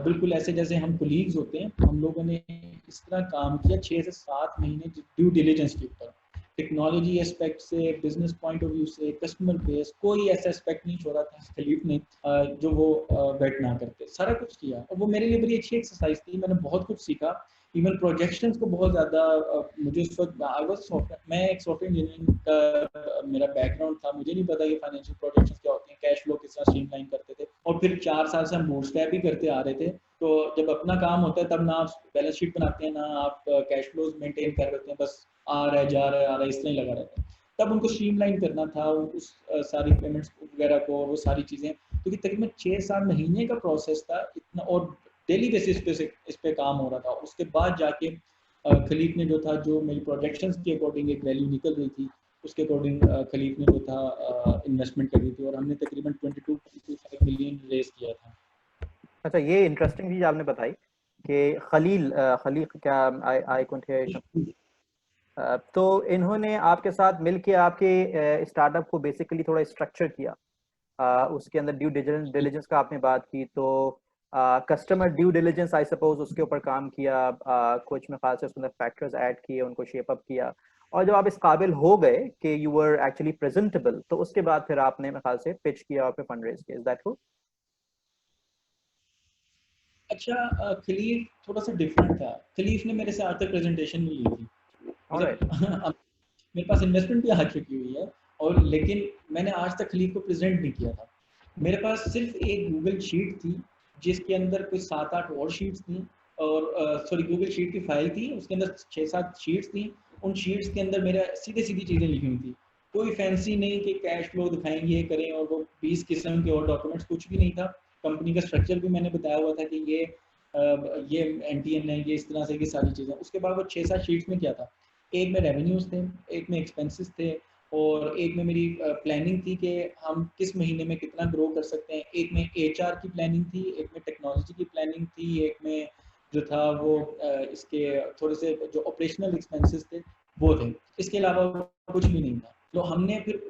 बिल्कुल ऐसे जैसे हम कोलीग्स होते हैं, हम लोगों ने इस तरह काम किया 6 से 7 महीने ड्यू डिलीजेंस के ऊपर, टेक्नोलॉजी एस्पेक्ट से, बिजनेस पॉइंट ऑफ व्यू से, कस्टमर बेस, कोई ऐसा एस्पेक्ट नहीं छोड़ा था खलीफ ने जो वो वेट ना करते, सारा कुछ किया। और वो मेरे लिए बड़ी अच्छी एक्सरसाइज थी, मैंने बहुत कुछ सीखा। इवन प्रोजेक्शंस को बहुत ज़्यादा मुझे उस वक्त मैं एक सॉफ्टवेयर इंजीनियरिंग का मेरा बैकग्राउंड था, मुझे नहीं पता ये फाइनेंशियल प्रोजेक्शंस क्या होते हैं, कैश फ्लो किस तरह स्ट्रीमलाइन करते थे। और फिर 4 साल से हम बूटस्ट्रैप भी करते आ रहे थे, तो जब अपना काम होता है तब ना आप बैलेंस शीट बनाते हैं ना आप कैश फ्लोज मेंटेन कर रहे हैं, बस आ रहा है जा रहा है आ रहा है इस तरह ही लगा रहता है। तब उनको स्ट्रीमलाइन करना था उस सारी पेमेंट्स वगैरह को, वो सारी चीज़ें, क्योंकि तकरीबन 6-7 महीने का प्रोसेस था इतना, और डेली बेसिस पे इस पे काम हो रहा था। उसके बाद जाके खलीफ ने जो था, जो मेरी प्रोजेक्शंस के अकॉर्डिंग एक वैल्यू निकल रही थी, उसके अकॉर्डिंग खलीफ ने जो था इन्वेस्टमेंट करी थी, और हमने तकरीबन 22.25 मिलियन रेज किया था। अच्छा, ये इंटरेस्टिंग चीज आपने बताई कि खलील क्या, आई कुडंट हियर। तो इन्होंने आपके साथ मिलके आपके स्टार्टअप को बेसिकली थोड़ा स्ट्रक्चर किया, उसके अंदर ड्यू डिलिजेंस का आपने बात की, तो customer due diligence I suppose उसके ऊपर काम किया, कुछ में खास उसके अंदर फैक्टर्स ऐड किए, उनको शेप अप किया, और जब आप इस काबिल हो गए कि यू वर एक्चुअली प्रेजेंटेबल, तो उसके बाद फिर आपने मेरे ख्याल से पिच किया और फिर फंड रेज किया। Is that true? अच्छा खलीफ थोड़ा सा डिफरेंट था, खलीफ ने मेरे से आज तक प्रेजेंटेशन नहीं ली थी, ऑलराइट। मतलब मेरे पास इन्वेस्टमेंट भी आ चुकी हुई है, और लेकिन मैंने आज तक खलीफ को प्रेजेंट नहीं किया था। मेरे पास सिर्फ एक गूगल शीट थी जिसके अंदर कुछ 7-8 और शीट्स थी, और सॉरी गूगल शीट की फाइल थी, उसके अंदर 6-7 शीट्स थी, उन शीट्स के अंदर मेरा सीधे सीधी चीज़ें लिखी हुई थी, कोई फैंसी नहीं कि कैश फ्लो दिखाएंगे करें, और वो 20 किस्म के और डॉक्यूमेंट्स कुछ भी नहीं था। कंपनी का स्ट्रक्चर भी मैंने बताया हुआ था कि ये एनटीएन है, ये इस तरह से ये सारी चीज़ें। उसके बाद वो 6-7 शीट्स में क्या था, एक में रेवेन्यूज थे, एक में एक्सपेंसेस थे, और एक में मेरी प्लानिंग थी कि हम किस महीने में कितना ग्रो कर सकते हैं, एक में एचआर की प्लानिंग थी, एक में टेक्नोलॉजी की प्लानिंग थी, एक में जो था वो इसके थोड़े से जो ऑपरेशनल एक्सपेंसेस थे वो थे। इसके अलावा कुछ भी नहीं था। तो हमने फिर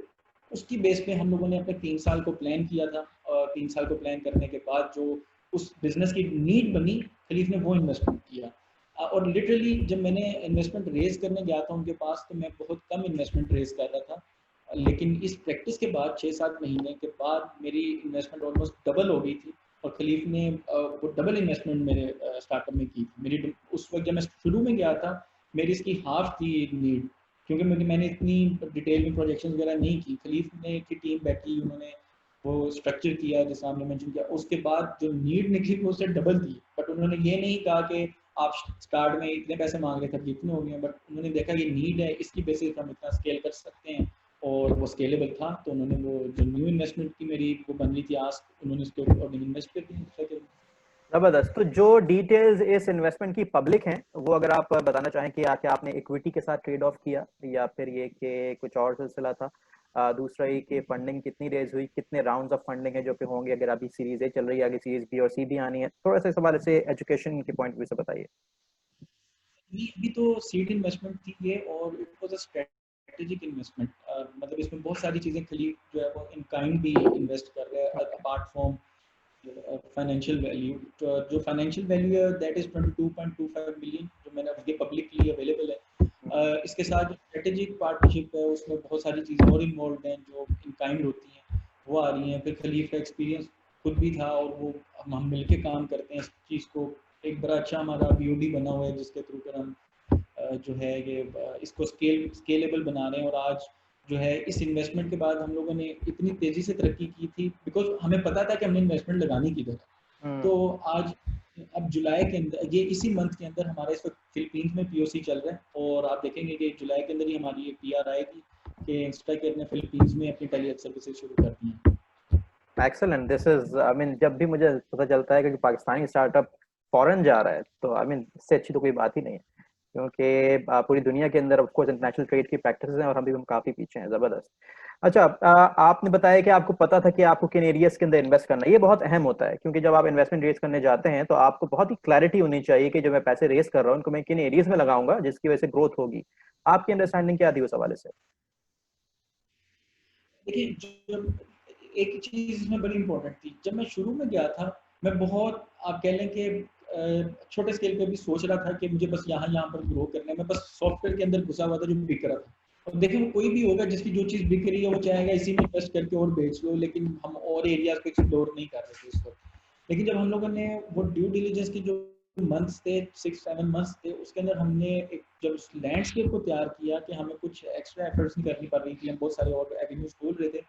उसकी बेस पे हम लोगों ने अपने 3 साल को प्लान किया था, और 3 साल को प्लान करने के बाद जो उस बिजनेस की नीड बनी, खलीफ ने वो इन्वेस्टमेंट किया। और लिटरली जब मैंने इन्वेस्टमेंट रेज करने गया था उनके पास, तो मैं बहुत कम इन्वेस्टमेंट रेज कर रहा था, लेकिन इस प्रैक्टिस के बाद 6-7 महीने के बाद मेरी इन्वेस्टमेंट ऑलमोस्ट डबल हो गई थी, और खलीफ ने वो डबल इन्वेस्टमेंट मेरे स्टार्टअप में की थी। मेरी उस वक्त जब मैं शुरू में गया था, मेरी इसकी हाफ थी नीड, क्योंकि मैंने इतनी डिटेल में प्रोजेक्शन वगैरह नहीं की। खलीफ ने की टीम बैठी, उन्होंने वो स्ट्रक्चर किया जैसा आपने मेंशन किया, उसके बाद जो नीड निकली वो उससे डबल थी। बट उन्होंने ये नहीं कहा कि आप स्टार्ट में इतने पैसे मांग रहे थे कितने हो गए, बट उन्होंने देखा ये नीड है, इसकी बेसिस हम इतना स्केल कर सकते हैं, और वो स्केलेबल था। तो उन्होंने वो जो न्यू इन्वेस्टमेंट की मेरी वो बन रही थी आस्क, उन्होंने उसके अकॉर्डिंग इन्वेस्ट कर दिया। जबरदस्त। तो जो डिटेल्स इस इन्वेस्टमेंट की पब्लिक हैं, वो अगर आप बताना चाहें कि क्या आपने इक्विटी के साथ ट्रेड ऑफ किया, या फिर ये कि कुछ और सिलसिला था। दूसरा ये कि फंडिंग कितनी रेज हुई, कितने राउंड्स ऑफ फंडिंग है जो कि होंगे, अगर अभी सीरीज ए चल रही है, आगे सीरीज बी और सी भी आनी है, थोड़ा सा इस हवाले से एजुकेशन के पॉइंट व्यू से बताइए। भी तो सीड इन्वेस्टमेंट थी ये, और it was a strategic investment. मतलब इसमें बहुत सारी चीजें खलीफ जो है वो इन काइंड भी इन्वेस्ट कर रहे हैं, अपार्ट फ्रॉम फाइनेंशियल वैल्यू। तो जो फाइनेंशियल वैल्यू है दैट इज 22.25 मिलियन, जो मैंने ये पब्लिकली अवेलेबल है। इसके साथ जो स्ट्रेटेजिक पार्टनरशिप है उसमें बहुत सारी चीज़ें और इन्वॉल्व हैं जो इन काइंड होती हैं, वो आ रही हैं। फिर खलीफ का एक्सपीरियंस खुद भी था, और वो हम मिलके काम करते हैं इस चीज़ को। एक बड़ा अच्छा हमारा बीओडी बना हुआ है जिसके थ्रू कर हम जो है ये इसको स्केलेबल बना रहे हैं। और आज जो है इस इन्वेस्टमेंट के बाद हम लोगों ने इतनी तेजी से तरक्की की थी, बिकॉज हमें पता था कि हमने इन्वेस्टमेंट लगानी किधर है। तो आज अब जुलाई के अंदर, ये इसी मंथ के अंदर हमारा इस वक्त फिलीपींस में पीओसी चल रहा है, और आप देखेंगे कि जुलाई के अंदर ही हमारी ये पीआर आएगी कि इंस्टाकेयर ने फिलीपींस में अपनी टेलीहेल्थ सर्विसेज शुरू कर दी हैं। Excellent. This is, I mean, जब भी मुझे पता चलता है कि पाकिस्तानी स्टार्टअप फॉरेन जा रहा है, तो आई मीन इससे अच्छी तो कोई बात ही नहीं है, क्योंकि पूरी दुनिया के अंदर ऑफ कोर्स इंटरनेशनल ट्रेड की प्रैक्टिस हैं, और हम काफी पीछे हैं। जबरदस्त। अच्छा, आपने बताया कि आपको पता था कि आपको किन एरियाज के अंदर इन्वेस्ट करना है। ये बहुत अहम होता है, क्योंकि जब आप इन्वेस्टमेंट रेज करने जाते हैं तो आपको बहुत ही क्लैरिटी होनी चाहिए कि जो मैं पैसे रेज कर रहा हूँ उनको मैं किन एरियाज में लगाऊंगा जिसकी वजह से ग्रोथ होगी। आपकी अंडरस्टैंडिंग क्या थी उस हवाले से? देखिए, जब एक चीज़ इसमें बड़ी इंपॉर्टेंट थी, जब मैं शुरू में गया था, मैं बहुत, आप कह लें कि छोटे स्केल पे भी सोच रहा था कि मुझे बस यहाँ पर ग्रो करना है। मैं बस सॉफ्टवेयर के अंदर घुसा हुआ था जो बिक रहा था। और देखिए, वो कोई भी होगा जिसकी जो चीज़ बिक रही है वो चाहेगा इसी में इन्वेस्ट करके और बेच लो, लेकिन हम और एरियाज को एक्सप्लोर नहीं कर रहे थे उस वक्त। लेकिन जब हम लोगों ने वो ड्यू डिलिजेंस की जो मंथ्स थे, 6-7 मंथ्स थे, उसके अंदर हमने एक जब उस लैंडस्केप को तैयार किया कि हमें कुछ एक्स्ट्रा एफर्ट्स नहीं करनी पड़ रही थी, हम बहुत सारे और एवेन्यूज खोल रहे थे,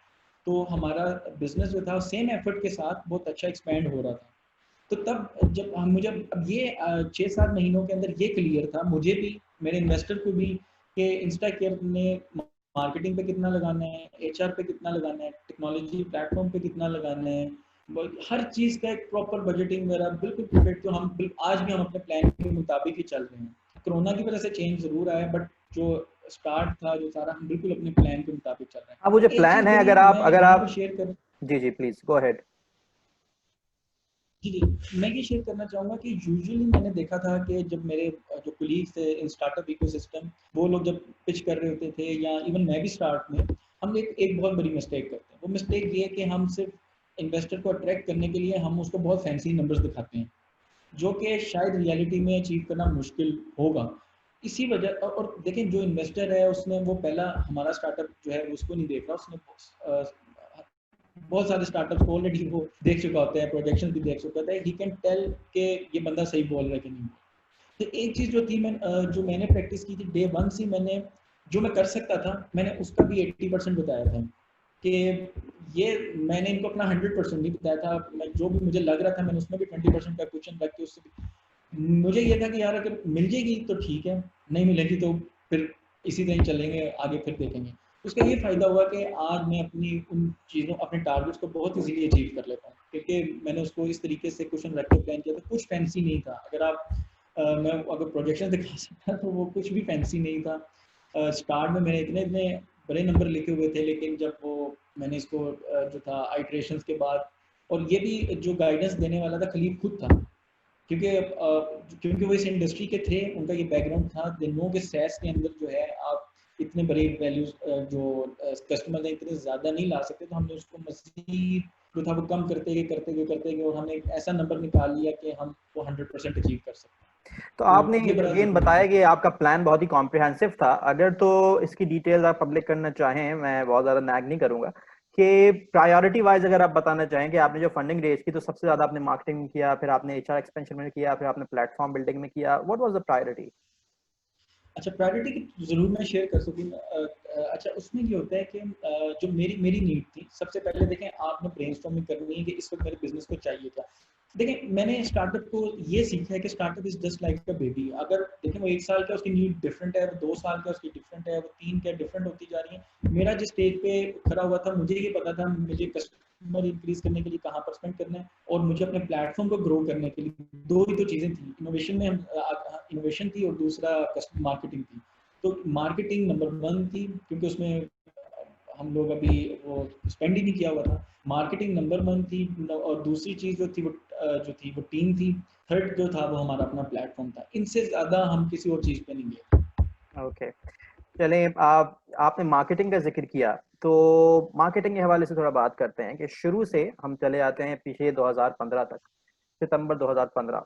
तो हमारा बिजनेस जो था सेम एफर्ट के साथ बहुत अच्छा एक्सपैंड हो रहा था। तो तब जब हम मुझे अब ये 6-7 महीनों के अंदर ये क्लियर था मुझे भी, मेरे इन्वेस्टर को भी, कि इंस्टा केयर ने मार्केटिंग पे कितना लगाना है, एचआर पे कितना लगाना है, टेक्नोलॉजी प्लेटफॉर्म पे कितना लगाना है, हर चीज का एक प्रॉपर बजटिंग वगैरह बिल्कुल परफेक्ट। तो हम आज भी हम अपने प्लान के मुताबिक ही चल रहे हैं। कोरोना की वजह से चेंज जरूर आया, बट जो स्टार्ट था जो सारा, हम बिल्कुल अपने प्लान के मुताबिक चल रहे हैं। अब वो जो और एक प्लान चीज है, बड़ी अगर मैं यहाँ आप पर शेयर कर, जी जी प्लीज गो अहेड। जी जी, मैं ये शेयर करना चाहूँगा कि यूजुअली मैंने देखा था कि जब मेरे जो कोलीग्स थे इन स्टार्टअप इकोसिस्टम, वो लोग जब पिच कर रहे होते थे, या इवन मैं भी स्टार्ट में, हम एक बहुत बड़ी मिस्टेक करते हैं। वो मिस्टेक ये है कि हम सिर्फ इन्वेस्टर को अट्रैक्ट करने के लिए हम उसको बहुत फैंसी नंबर्स दिखाते हैं, जो कि शायद रियलिटी में अचीव करना मुश्किल होगा। इसी वजह, और देखें, जो इन्वेस्टर है उसने वो पहला हमारा स्टार्टअप जो है उसको नहीं देख रहा, उसने बहुत सारे स्टार्टअप्स को ऑलरेडी वो देख चुका होता है, प्रोजेक्शन भी देख चुका होता है, ही कैन टेल कि ये बंदा सही बोल रहा है कि नहीं। तो एक चीज़ जो थी, जो मैंने प्रैक्टिस की थी डे वन से, मैंने जो मैं कर सकता था मैंने उसका भी 80% बताया था, कि ये मैंने इनको अपना 100% नहीं बताया था। मैं जो भी मुझे लग रहा था मैंने उसमें भी 20% का क्वेश्चन रख के उससे मुझे ये था कि यार अगर मिल जाएगी तो ठीक है, नहीं मिलेगी तो फिर इसी तरह चलेंगे आगे, फिर देखेंगे। उसका ये फ़ायदा हुआ कि आज मैं अपनी उन चीज़ों, अपने टारगेट्स को बहुत इजीली अचीव कर लेता हूँ, क्योंकि मैंने उसको इस तरीके से क्वेश्चन रख के प्लान किया था। कुछ फैंसी नहीं था। अगर आप मैं अगर प्रोजेक्शन दिखा सकता तो वो कुछ भी फैंसी नहीं था। स्टार्ट में मैंने इतने इतने बड़े नंबर लिखे हुए थे, लेकिन जब वो मैंने इसको जो था आइट्रेशंस के बाद, और ये भी जो गाइडेंस देने वाला था खलीफ खुद था, क्योंकि वो इस इंडस्ट्री के थे, उनका ये बैकग्राउंड था। दे नो के सैस के अंदर जो है आप इतने बड़े वैल्यूज जो कस्टमर हैं इतने ज़्यादा नहीं ला सकते, तो हमने उसको मज़ीद जो था वो कम करते गए और हमने एक ऐसा नंबर निकाल लिया कि हम वो 100% अचीव कर सकते हैं। तो तो आपने ये बड़ा अगेन ज़रूरी बताया है। कि आपका प्लान बहुत ही कॉम्प्रिहेंसिव था। अगर तो इसकी डिटेल्स आप पब्लिक करना चाहें, मैं बहुत ज़्यादा नैग नहीं करूंगा, कि प्रायोरिटी वाइज अगर आप बताना चाहें कि आपने जो फंडिंग रेज की तो सबसे ज़्यादा आपने मार्केटिंग में किया, फिर आपने एचआर एक्सपेंशन में किया, फिर आपने प्लेटफॉर्म बिल्डिंग में किया, व्हाट वाज द प्रायोरिटी? अच्छा, प्रायोरिटी की ज़रूर मैं शेयर कर सकूँ। अच्छा, उसमें ये होता है कि जो मेरी मेरी नीड थी, सबसे पहले देखें आपने ब्रेनस्टॉर्मिंग करनी है कि इस वक्त मेरे बिजनेस को चाहिए क्या। देखें, मैंने स्टार्टअप को ये सीखा है कि startup is just like a baby. अगर देखें वो 1 साल का उसकी नीड डिफरेंट है, वो 2 साल का उसकी डिफरेंट है, वो 3 का डिफरेंट होती जा रही है। मेरा जिस स्टेज पे खड़ा हुआ था, मुझे ये पता था मुझे कस्टमर इंक्रीज करने के लिए कहाँ पर स्पेंड करना है, और मुझे अपने प्लेटफॉर्म को ग्रो करने के लिए 2 ही तो चीज़ें थी। इनोवेशन में हम इनोवेशन थी और दूसरा कस्टमर मार्केटिंग थी। तो मार्केटिंग नंबर 1 थी, क्योंकि उसमें हम लोग अभी वो स्पेंड ही नहीं किया हुआ था। मार्केटिंग नंबर 1 थी, और दूसरी चीज़ जो थी वो टीम थी। थर्ड जो था वो हमारा अपना प्लेटफॉर्म था। इनसे ज़्यादा हम किसी और चीज़ पे नहीं गए। ओके, चलें, आपने मार्केटिंग का जिक्र किया, तो मार्केटिंग के हवाले से थोड़ा बात करते हैं कि शुरू से हम चले आते हैं पीछे 2015 तक, सितंबर 2015,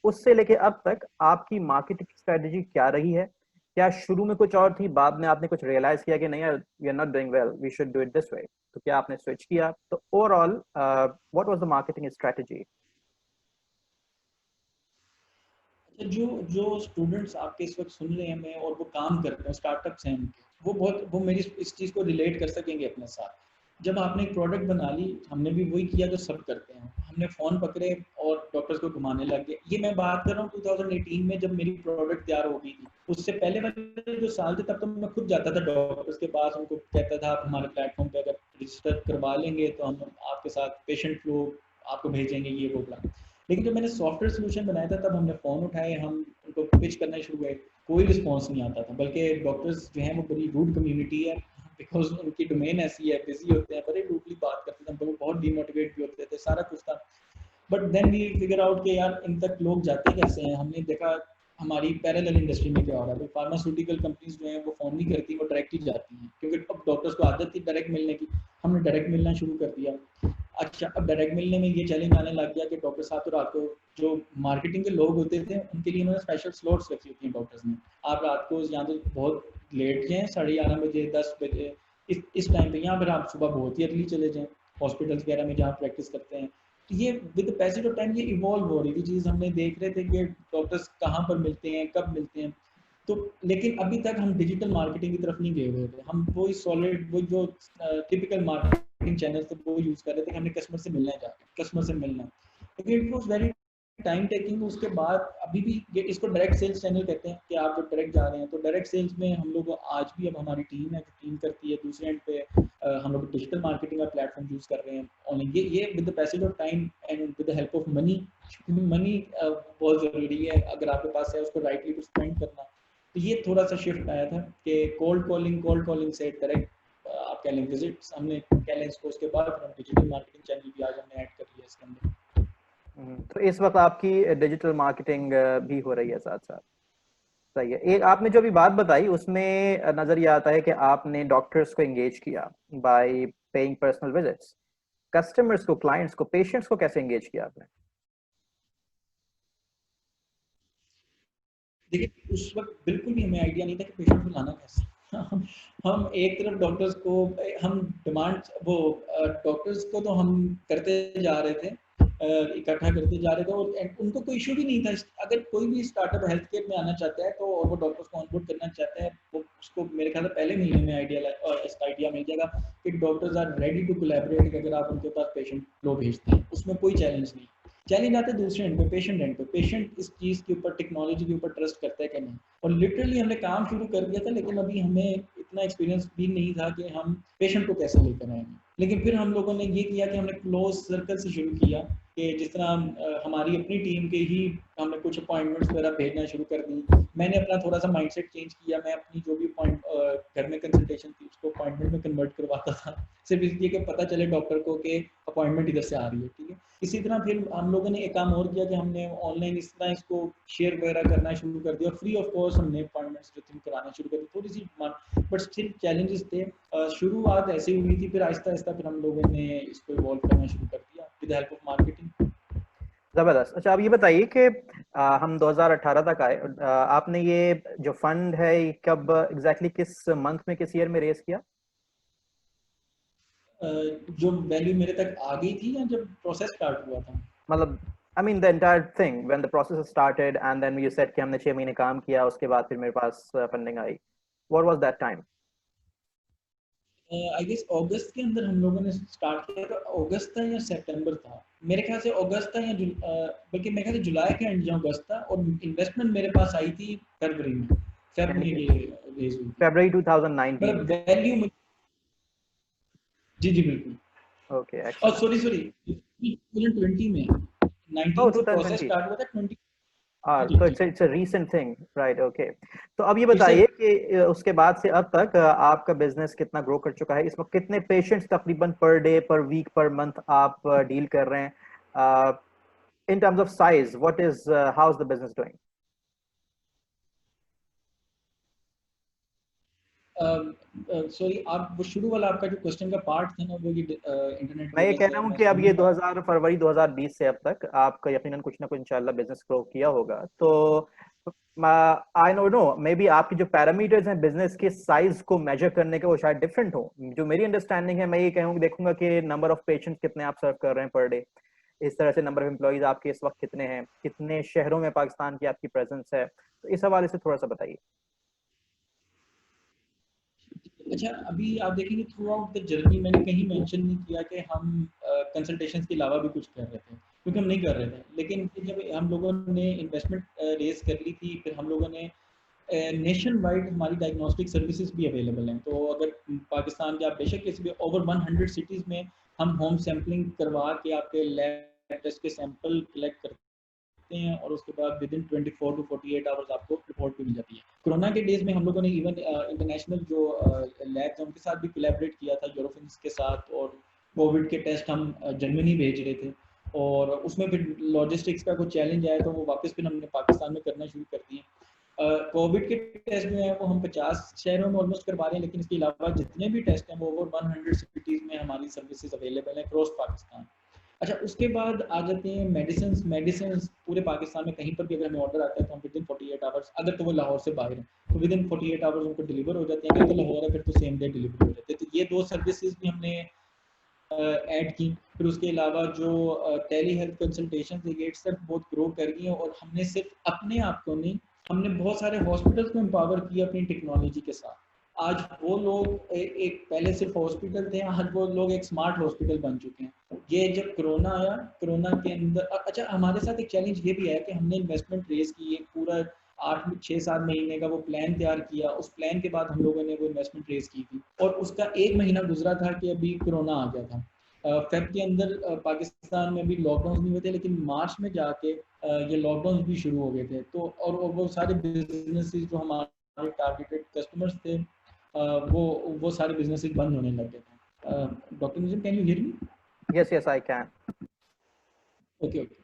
उससे लेके अब तक आपकी मार्केटिंग स्ट्रेटजी क्या रही है? क्या शुरू में कुछ और थी, बाद में आपने कुछ रियलाइज किया कि नहीं यार, we are not doing well, we should do it this way, तो क्या आपने स्विच किया? तो overall what was the marketing strategy? जो जो स्टूडेंट्स आपके इस वक्त सुन रहे हैं मैं, और वो काम कर रहे हैं, स्टार्टअप्स हैं उनके, वो मेरी इस चीज़ को रिलेट कर सकेंगे अपने साथ। जब आपने एक प्रोडक्ट बना ली, हमने भी वही किया जो सब करते हैं, हमने फ़ोन पकड़े और डॉक्टर्स को घुमाने लग गए। ये मैं बात कर रहा हूँ 2018 में, जब मेरी प्रोडक्ट तैयार हो गई थी। उससे पहले वाले जो साल थे, तब तो मैं खुद जाता था डॉक्टर्स के पास, उनको कहता था आप हमारे प्लेटफॉर्म पे अगर रजिस्टर करवा लेंगे तो हम आपके साथ पेशेंट फ्लो आपको भेजेंगे, ये वो प्लान। लेकिन जब मैंने सॉफ्टवेयर सोल्यूशन बनाया था, तब हमने फ़ोन उठाए, हम उनको पिच करना शुरू हुए, कोई रिस्पॉन्स नहीं आता था। बल्कि डॉक्टर्स जो हैं वो बड़ी रूड कम्युनिटी है, बिकॉज उनकी डोमेन ऐसी है, बिजी होते हैं, बड़े रूडली बात करते थे, हम लोग बहुत डीमोटिवेट भी होते थे, सारा कुछ था। But then we figure out कि यार इन तक लोग जाते कैसे हैं। हमने देखा हमारी पैरेलल इंडस्ट्री में क्या हो रहा है। फार्मास्यूटिकल कंपनीज जो हैं वो फ़ोन नहीं करती, वो डायरेक्ट ही जाती हैं, क्योंकि अब डॉक्टर्स को आदत थी डायरेक्ट मिलने की। हमने डायरेक्ट मिलना शुरू कर दिया। अच्छा, अब डायरेक्ट मिलने में ये चैलेंज आने लग गया कि डॉक्टर साहब तो रात को, जो मार्केटिंग के लोग होते थे उनके लिए इन्होंने स्पेशल स्लॉट्स रखी होती हैं डॉक्टर्स ने। आप रात को यहाँ तो बहुत लेट जाएँ, 11:30 बजे, 10 बजे, इस टाइम पे, यहाँ पर आप सुबह बहुत ही अर्ली चले जाएँ हॉस्पिटल्स वगैरह में जहाँ प्रैक्टिस करते हैं। तो ये विद पैसेज ऑफ टाइम ये इवॉल्व हो रही थी चीज़। हमने देख रहे थे कि डॉक्टर्स कहाँ पर मिलते हैं, कब मिलते हैं। तो लेकिन अभी तक हम डिजिटल मार्केटिंग की तरफ नहीं गए हुए थे। हम वही सॉलिड, वो जो टिपिकल मार्केटिंग चैनल थे वो यूज़ कर रहे थे कि हमने कस्टमर से मिलना है, जाके कस्टमर से मिलना है। लेकिन it was very time taking. उसके बाद अभी भी ये, इसको डायरेक्ट सेल्स चैनल कहते हैं कि आप जो डायरेक्ट जा रहे हैं, तो डायरेक्ट सेल्स में हम लोग आज भी, अब हमारी टीम है जो टीम करती है। दूसरे एंड पे हम लोग डिजिटल मार्केटिंग का प्लेटफॉर्म यूज़ कर रहे हैं ऑनलाइन। ये with the passage of time and with the help of money, क्योंकि मनी बहुत ज़रूरी है अगर आपके पास है, उसको राइटली टू स्पेंड करना। तो ये थोड़ा सा शिफ्ट आया था कि कोल्ड कॉलिंग से डायरेक्ट आप कह लें विजिट्स, हमने कह लें इसको। उसके बाद फिर हम डिजिटल मार्केटिंग चैनल भी आज हमने ऐड कर लिया इसके अंदर। तो इस वक्त आपकी डिजिटल मार्केटिंग भी हो रही है साथ साथ? सही है। एक आपने जो अभी बात बताई उसमें नजर ये आता है कि आपने डॉक्टर्स को एंगेज किया bye paying personal visits, customers को, क्लाइंट्स को, पेशेंट्स को कैसे एंगेज किया आपने? देखिए, उस वक्त बिल्कुल भी हमें आइडिया नहीं था कि पेशेंट को लाना कैसे। हम एक तरफ डॉक्टर्स को, हम डिमांड वो डॉक्टर्स को तो हम करते जा रहे थे, इकट्ठा करते जा रहे थे, और उनको कोई इशू भी नहीं था। अगर कोई भी स्टार्टअप हेल्थ केयर में आना चाहता है तो, और वो डॉक्टर्स को ऑनबोर्ड करना चाहता है, वो उसको मेरे ख्याल से पहले महीने में इसका आइडिया मिल जाएगा कि doctors are ready to collaborate अगर आप उनके पास पेशेंट फ्लो भेजते हैं, उसमें कोई चैलेंज नहीं। चैलेंज आता है दूसरे एंड पे, पेशेंट एंड पे। पेशेंट इस चीज़ के ऊपर, टेक्नोलॉजी के ऊपर ट्रस्ट करता है कि नहीं। और लिटरली हमने काम शुरू कर दिया था, लेकिन अभी हमें इतना एक्सपीरियंस भी नहीं था कि हम पेशेंट को कैसे लेकर आएंगे। लेकिन फिर हम लोगों ने ये किया कि हमने क्लोज सर्कल से शुरू किया, कि जिस तरह हमारी अपनी टीम के ही हमने कुछ अपॉइंटमेंट्स वगैरह भेजना शुरू कर दी। मैंने अपना थोड़ा सा माइंडसेट चेंज किया, मैं अपनी जो भी घर में कंसल्टेशन थी उसको अपॉइंटमेंट में कन्वर्ट करवाता था, सिर्फ इसलिए कि पता चले डॉक्टर को कि अपॉइंटमेंट इधर से आ रही है, ठीक है। इसी तरह फिर हम लोगों ने एक काम और किया कि हमने ऑनलाइन इस तरह इसको शेयर वगैरह करना शुरू कर दिया, फ्री ऑफ कॉस्ट हमने अपॉइंटमेंट्स जो थी कराना शुरू कर दी। थोड़ी सी बट स्टिल चैलेंजेस थे। शुरुआत ऐसे ही हुई थी, फिर आहिस्ता आहिस्ता फिर हम लोगों ने इसको इवॉल्व करना शुरू कर दिया विद हेल्प ऑफ मार्केटिंग। जबरदस्त। अच्छा, अब ये बताइए कि हम 2018 तक आए, आपने ये जो फंड है ये कब एग्जैक्टली किस मंथ में, किस ईयर में रेज किया? जो वैल्यू मेरे तक आ गई थी या जब प्रोसेस स्टार्ट हुआ था? मतलब I mean the entire thing when the process started and then you said कि हमने 6 महीने काम किया, उसके बाद फिर मेरे पास फंडिंग आई। What was that time? I guess August के अंदर हम लोगों ने स्टार्ट किया था। अगस्त था या सितंबर था, मेरे ख्याल से अगस्त था, या बल्कि मेरे ख्याल से जुलाई के एंड या अगस्त था। और इन्वेस्टमेंट मेरे पास आई थी फरवरी में, फेब में ये रेज हुई थी। फरवरी 2019 मतलब में? वैल्यू, जी जी बिल्कुल। ओके, और एक्सीलेंट। सॉरी सॉरी 2020 में, ओह, 19 से प्रोसेस 2020। स्टार्ट हुआ था, 20। जी तो जी it's a recent thing, right? Okay. तो अब ये इट्स बताइए कि उसके बाद से अब तक आपका बिजनेस कितना ग्रो कर चुका है? इसमें कितने पेशेंट्स तकरीबन पर डे, पर वीक, पर मंथ आप डील कर रहे हैं? इन terms of size, what is how is the business doing? Sorry, आप वो शुरू वाला आपका जो क्वेश्चन का पार्ट था ना, वो ये इंटरनेट की मैं ये वजह कह से रहा हूँ मैं कि सुन अब ये नहीं पा 2000 फरवरी 2020 से अब तक आपका यकीनन कुछ ना कुछ इंशाल्लाह बिजनेस ग्रो किया होगा। तो आई नो मे बी आपके जो पैरामीटर्स हैं बिजनेस के साइज को मेजर करने के, वो शायद डिफरेंट हो। जो मेरी अंडरस्टैंडिंग है, मैं ये कहूँगा, देखूंगा कि नंबर ऑफ पेशेंट्स कितने आप सर्व कर रहे हैं पर डे। इस तरह से नंबर ऑफ एम्प्लॉइज आपके इस वक्त कितने हैं, कितने शहरों में पाकिस्तान की आपकी प्रेजेंस है, तो इस हवाले से थोड़ा सा बताइए। अच्छा, अभी आप देखेंगे थ्रू आउट द जर्नी मैंने कहीं मेंशन नहीं किया कि हम कंसल्टेशंस के अलावा भी कुछ कर रहे थे, क्योंकि हम नहीं कर रहे थे। लेकिन फिर जब हम लोगों ने इन्वेस्टमेंट रेज कर ली थी, फिर हम लोगों ने नेशन वाइड हमारी डायग्नोस्टिक सर्विसेज भी अवेलेबल हैं। तो अगर पाकिस्तान के आप बेशक किसी भी ओवर 100 सिटीज़ में हम होम सैम्पलिंग करवा के आपके लैब टेस्ट के सैंपल कलेक्ट करते हैं, और उसके बाद विद इन 24 टू 48 आवर्स आपको रिपोर्ट भी मिल जाती है। कोरोना के डेज में हम लोगों ने इवन इंटरनेशनल जो लैब्स हैं उनके साथ भी कोलैबोरेट किया था, यूरोपियंस के साथ। और कोविड के टेस्ट हम जर्मनी भेज रहे थे, और उसमें फिर लॉजिस्टिक्स का कुछ चैलेंज आया, तो वो वापस फिर हमने पाकिस्तान में करना शुरू कर दिए। कोविड के टेस्ट जो है वो हम 50 शहरों में ऑलमोस्ट करवा रहे हैं, लेकिन इसके अलावा जितने भी टेस्ट हैं वो ओवर 100 सिटीज़ में हमारी सर्विसेज अवेलेबल है क्रॉस पाकिस्तान। अच्छा, उसके बाद आ जाते हैं मेडिसिन। मेडिसिन पूरे पाकिस्तान में कहीं पर भी अगर हमें ऑर्डर आता है तो हम विद इन 48 आवर्स, अगर तो वो लाहौर से बाहर है तो विद इन 48 आवर्स उनको डिलीवर हो जाते हैं। अगर तो लाहौर है फिर तो सेम डे डिलीवरी हो जाती है। तो ये दो सर्विसेज भी हमने ऐड की। फिर उसके अलावा जो टेली हेल्थ कंसल्टेशन ये सब बहुत ग्रो कर गई हैं, और हमने सिर्फ अपने आप को नहीं, हमने बहुत सारे हॉस्पिटल्स को एम्पावर किया अपनी टेक्नोलॉजी के साथ। आज वो लोग एक पहले सिर्फ हॉस्पिटल थे, आज वो लोग एक स्मार्ट हॉस्पिटल बन चुके हैं। ये जब कोरोना आया, कोरोना के अंदर अच्छा हमारे साथ एक चैलेंज ये भी है कि हमने इन्वेस्टमेंट रेज की, एक पूरा 8-6-7 महीने का वो प्लान तैयार किया। उस प्लान के बाद हम लोगों ने वो इन्वेस्टमेंट रेज की थी, और उसका 1 महीना गुजरा था कि अभी कोरोना आ गया था। फेब के अंदर पाकिस्तान में भी लॉकडाउन नहीं हुए थे, लेकिन मार्च में जाके ये लॉकडाउन भी शुरू हो गए थे। तो और वो सारे बिजनेसेस जो हमारे टारगेटेड कस्टमर्स थे, वो सारे बिजनेसेस बंद होने लग गए थे। Doctor Nizam, can you hear me? Yes yes, I can. Okay okay.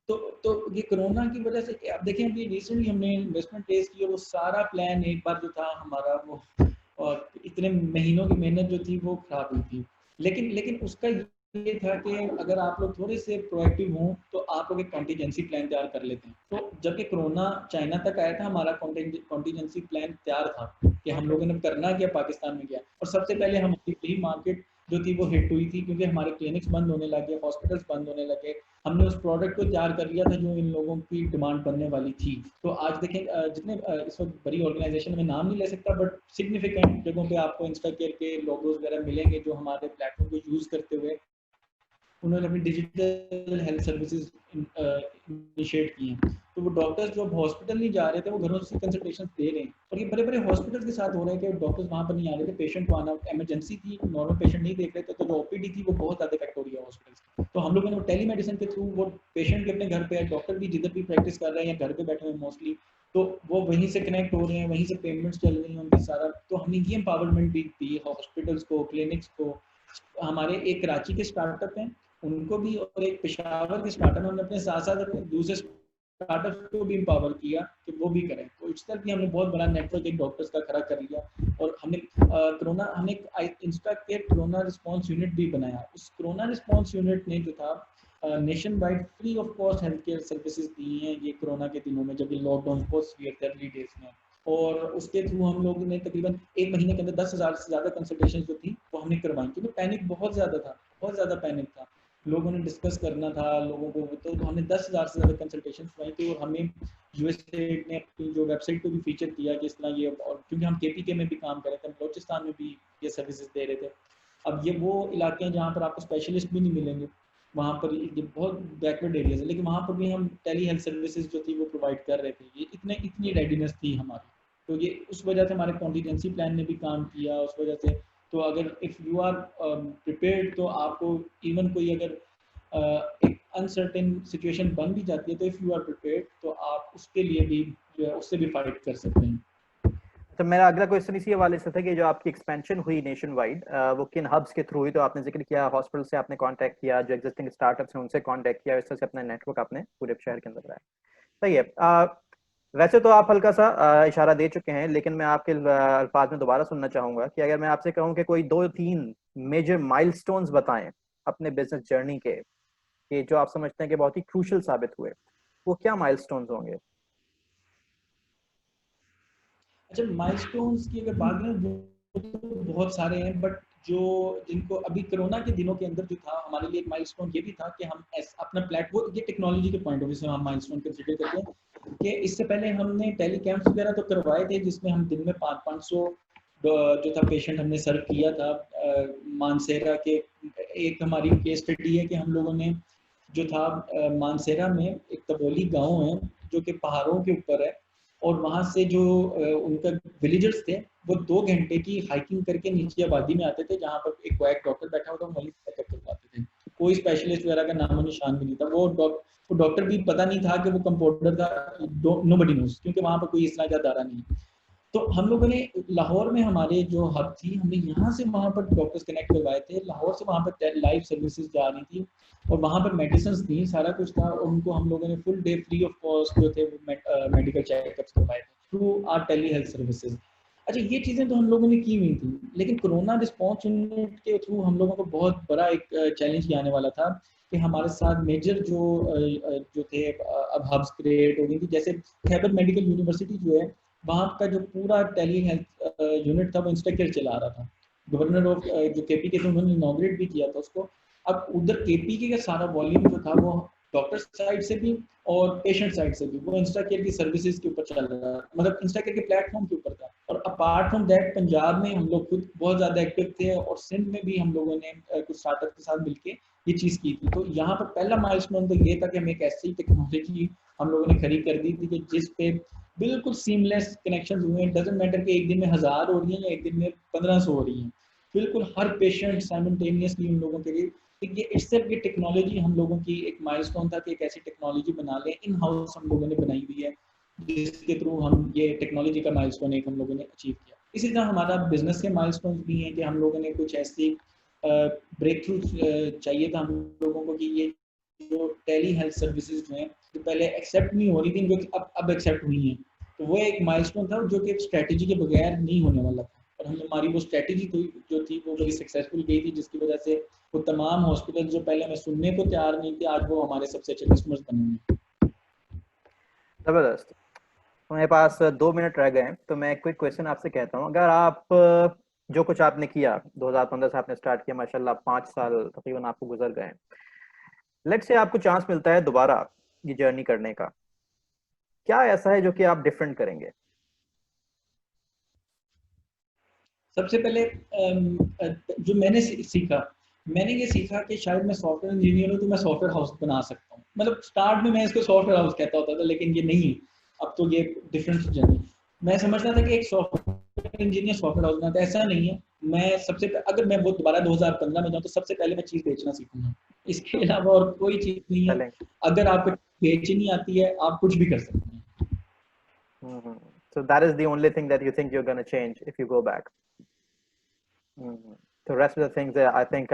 तो ये कोरोना की वजह से आप देखें, अभी रिसेंटली हमने इन्वेस्टमेंट रेज की, और वो सारा प्लान एक बार जो था हमारा वो, और इतने महीनों की मेहनत जो थी वो खराब हुई थी। लेकिन उसका ये था कि अगर आप लोग थोड़े से प्रोएक्टिव हों तो आप लोग एक कॉन्टीजेंसी प्लान तैयार कर लेते हैं। तो जबकि कोरोना चाइना तक आया था, हमारा कॉन्टीजेंसी प्लान तैयार था कि हम लोगों ने करना क्या, पाकिस्तान में गया। और सबसे पहले हमारी यही मार्केट जो थी वो हिट हुई थी, क्योंकि हमारे क्लिनिक्स बंद होने लगे, हॉस्पिटल्स बंद होने लगे। हमने उस प्रोडक्ट को तैयार कर लिया था जो इन लोगों की डिमांड बनने वाली थी। तो आज देखें, जितने इस वक्त बड़ी ऑर्गेनाइजेशन में नाम नहीं ले सकता, बट सिग्निफिकेंट जगहों पे आपको इंस्टा केयर के लोगोस वगैरह मिलेंगे जो हमारे प्लेटफॉर्म को यूज़ करते हुए उन्होंने अपनी डिजिटल हेल्थ सर्विसेज इनिशिएट की हैं। तो वो डॉक्टर्स जो हॉस्पिटल नहीं जा रहे थे वो घरों से कंसल्टेशन दे रहे हैं, और ये बड़े बड़े हॉस्पिटल के साथ हो रहे हैं कि डॉक्टर्स वहाँ पर नहीं आ रहे थे, पेशेंट को आना इमरजेंसी थी, नॉर्मल पेशेंट नहीं देख रहे थे, तो जो ओपीडी थी वो बहुत ज़्यादा इफेक्ट हो रही है हॉस्पिटल। तो हम लोगों ने टेली मेडिसिन के थ्रू वो पेशेंट भी अपने घर पे है, डॉक्टर भी जिधर भी प्रैक्टिस कर रहे हैं या घर पे बैठे हुए मोस्टली, तो वो वहीं से कनेक्ट हो रहे हैं, वहीं से पेमेंट्स चल रही हैं उनकी सारा। तो हमने ये एम्पावरमेंट भी दी हॉस्पिटल्स को, क्लिनिक्स को। हमारे एक कराची के स्टार्टअप हैं उनको भी, और एक पेशावर के स्टार्टअप, हमने अपने साथ साथ अपने दूसरे स्टार्टअप को भी एम्पावर किया कि वो भी करें। तो इस तरह भी हमने बहुत बड़ा नेटवर्क एक डॉक्टर्स का खड़ा कर लिया। और हमने कोरोना, हमने insta care corona response unit भी बनाया। उस कोरोना रिस्पॉन्स यूनिट ने जो था nationwide free of cost health care services दी हैं ये कोरोना के दिनों में, जब ये लॉकडाउन बहुत सीवियर था अर्ली डेज में। और उसके थ्रू हम लोगों ने तकरीबन 1 महीने के अंदर 10,000 से ज़्यादा कंसल्टेशन जो थी वो हमने करवाई, क्योंकि पैनिक बहुत ज़्यादा था, बहुत ज़्यादा पैनिक था, लोगों ने डिस्कस करना था लोगों को। तो हमने 10,000 से ज़्यादा कंसल्टेशन करवाई थी। और हमें यूएसए ने अपनी जो वेबसाइट पे भी फीचर किया कि इस तरह ये, और क्योंकि हम केपीके में भी काम कर रहे थे, बलोचिस्तान में भी ये सर्विसेज दे रहे थे। अब ये वो इलाके हैं जहाँ पर आपको स्पेशलिस्ट भी नहीं मिलेंगे, वहाँ पर ये बहुत बैकवर्ड एरियाज है, लेकिन वहाँ पर भी हम टेली हेल्थ सर्विसेज जो थी वो प्रोवाइड कर रहे थे। ये इतनी रेडीनेस थी हमारी, तो ये उस वजह से हमारे कॉन्टीजेंसी प्लान ने भी काम किया उस वजह से। तो अगर इफ़ यू आर प्रिपेयर्ड, तो आपको इवन कोई अगर एक अनसर्टेन सिचुएशन बन भी जाती है, तो इफ़ यू आर प्रिपेयर्ड तो आप उसके लिए भी जो है उससे भी फाइट कर सकते हैं। तो मेरा अगला क्वेश्चन इसी हवाले से था कि जो आपकी एक्सपेंशन हुई नेशन वाइड, वो किन हब्स के थ्रू हुई? तो आपने जिक्र किया हॉस्पिटल से आपने कांटेक्ट किया, जो एग्जिस्टिंग स्टार्टअप्स हैं उनसे कांटेक्ट किया, इस तरह से अपना नेटवर्क आपने पूरे शहर के अंदर बनाया। सही है। वैसे तो आप हल्का सा इशारा दे चुके हैं, लेकिन मैं आपके अल्फाज में दोबारा सुनना चाहूंगा कि अगर मैं आपसे कहूं कि कोई 2-3 मेजर माइलस्टोन्स बताएं अपने बिजनेस जर्नी के, कि जो आप समझते हैं कि बहुत ही क्रूशियल साबित हुए, वो क्या माइलस्टोन्स होंगे? अच्छा, माइलस्टोन्स की अगर बात करें वो तो बहुत सारे हैं, बट जो जिनको अभी कोरोना के दिनों के अंदर जो था हमारे लिए एक माइलस्टोन ये भी था कि हम अपना प्लेटफॉर्म, ये टेक्नोलॉजी के पॉइंट ऑफ व्यू से हम माइलस्टोन कंसीडर करते हैं कि इससे पहले हमने टेली कैंप्स वगैरह तो करवाए थे, जिसमें हम दिन में 500 जो था पेशेंट हमने सर्व किया था। मानसेरा के एक हमारी केस स्टडी है कि हम लोगों ने जो था मानसेरा में एक तबोली गांव है जो कि पहाड़ों के ऊपर है, और वहाँ से जो उनका विलेजर्स थे वो 2 घंटे की हाइकिंग करके नीचे आबादी में आते थे, जहाँ पर एक क्वैक डॉक्टर बैठा होता वहीं चेकअप करवाते थे। कोई स्पेशलिस्ट वगैरह का नामो निशान भी नहीं था। वो डॉक्टर भी पता नहीं था कि वो कंपाउंडर था, नोबडी नोज, क्योंकि वहाँ पर कोई इस तरह का दायरा नहीं। तो हम लोगों ने लाहौर में हमारे जो हब थी, हमने यहाँ से वहाँ पर डॉक्टर्स कनेक्ट करवाए थे, लाहौर से वहाँ पर लाइव सर्विसेज जा रही थी, और वहाँ पर मेडिसिन थी, सारा कुछ था, और उनको हम लोगों ने full day free of cost जो थे मेडिकल चेकअप्स करवाए थे through our telehealth services. अच्छा, ये चीज़ें तो हम लोगों ने की हुई थी, लेकिन कोरोना रिस्पॉन्स यूनिट के थ्रू हम लोगों को बहुत बड़ा एक चैलेंज आने वाला था कि हमारे साथ मेजर जो थे अब हब्स क्रिएट हो गई थी। जैसे खैबर मेडिकल यूनिवर्सिटी जो है, वहाँ का जो पूरा टेली हेल्थ यूनिट था वो इंस्टाकेयर चला रहा था। गवर्नर ऑफ जो केपी के थे उन्होंने इनॉग्रेट भी किया था उसको। अब उधर केपी के का सारा वॉल्यूम जो था वो डॉक्टर साइड से भी और पेशेंट साइड से भी वो इंस्टाकेयर की सर्विसेज के ऊपर चल रहा था, मतलब इंस्टाकेयर के प्लेटफॉर्म के ऊपर था। और अपार्ट फ्रॉम दैट पंजाब में हम लोग खुद बहुत ज़्यादा एक्टिव थे, और सिंध में भी हम लोगों ने कुछ स्टार्टअप के साथ मिलकर ये चीज़ की थी। तो यहाँ पर पहला माइलस्टोन तो ये था कि हमें एक ऐसी टेक्नोलॉजी हम लोगों ने खड़ी कर दी थी कि जिस पे बिल्कुल सीमलेस कनेक्शन हुए। डजेंट मैटर कि एक दिन में 1000 हो रही हैं या एक दिन में 1500 हो रही हैं, बिल्कुल हर पेशेंट साइमल्टेनियसली उन लोगों के लिए। ये इससे ये टेक्नोलॉजी हम लोगों की एक माइलस्टोन था कि एक ऐसी टेक्नोलॉजी बना लें, इन हाउस हम लोगों ने बनाई हुई है, जिसके थ्रू हम ये टेक्नोलॉजी का माइलस्टोन एक हम लोगों ने अचीव किया। इसी तरह हमारा बिजनेस के माइलस्टोन भी हैं कि हम लोगों ने कुछ ऐसी ब्रेक थ्रू चाहिए था हम लोगों को कि ये जो टेली हेल्थ सर्विसेज जो हैं जो पहले एक्सेप्ट नहीं हो रही थी, जो अब एक्सेप्ट हुई हैं, तो वो एक माइलस्टोन था जो कि स्ट्रेटेजी के बगैर नहीं होने वाला था। और हमारी वो स्ट्रेटेजी जो थी वो बड़ी सक्सेसफुल गई थी, जिसकी वजह से वो तमाम हॉस्पिटल जो पहले हमें सुनने को तैयार नहीं थे, आज वो हमारे सबसे अच्छे कस्टमर्स बने हुए हैं। जबरदस्त। तो मेरे पास 2 मिनट रह गए हैं, तो मैं एक क्विक क्वेश्चन आपसे कहता हूँ। अगर आप जो कुछ आपने किया 2015 से आपने स्टार्ट किया, माशाल्लाह 5 साल तकरीबन आपको गुजर गए, लेट्स से आपको चांस मिलता है दोबारा ये जर्नी करने का, क्या ऐसा है जो कि आप डिफरेंट करेंगे? सबसे पहले जो मैंने सीखा मैंने ये सीखा कि शायद मैं सॉफ्टवेयर इंजीनियर हूँ तो मैं सॉफ्टवेयर हाउस बना सकता हूँ। मतलब स्टार्ट में मैं इसको सॉफ्टवेयर हाउस कहता होता था, लेकिन ये नहीं है, अब तो ये डिफरेंट जर्नी। मैं समझता था कि एक सॉफ्टवेयर इंजीनियर सॉफ्टवेयर हाउस बनाता है, ऐसा नहीं है। मैं अगर मैं वो दोबारा 2015 में जाऊँ तो सबसे पहले मैं चीज़ बेचना सीखूंगा, इसके अलावा और कोई चीज़ नहीं है। Selling. अगर आपको बेचनी आती है आप कुछ भी कर सकते हैं। So that is the only thing that you think you're going to change if you go back. The rest of the things that I think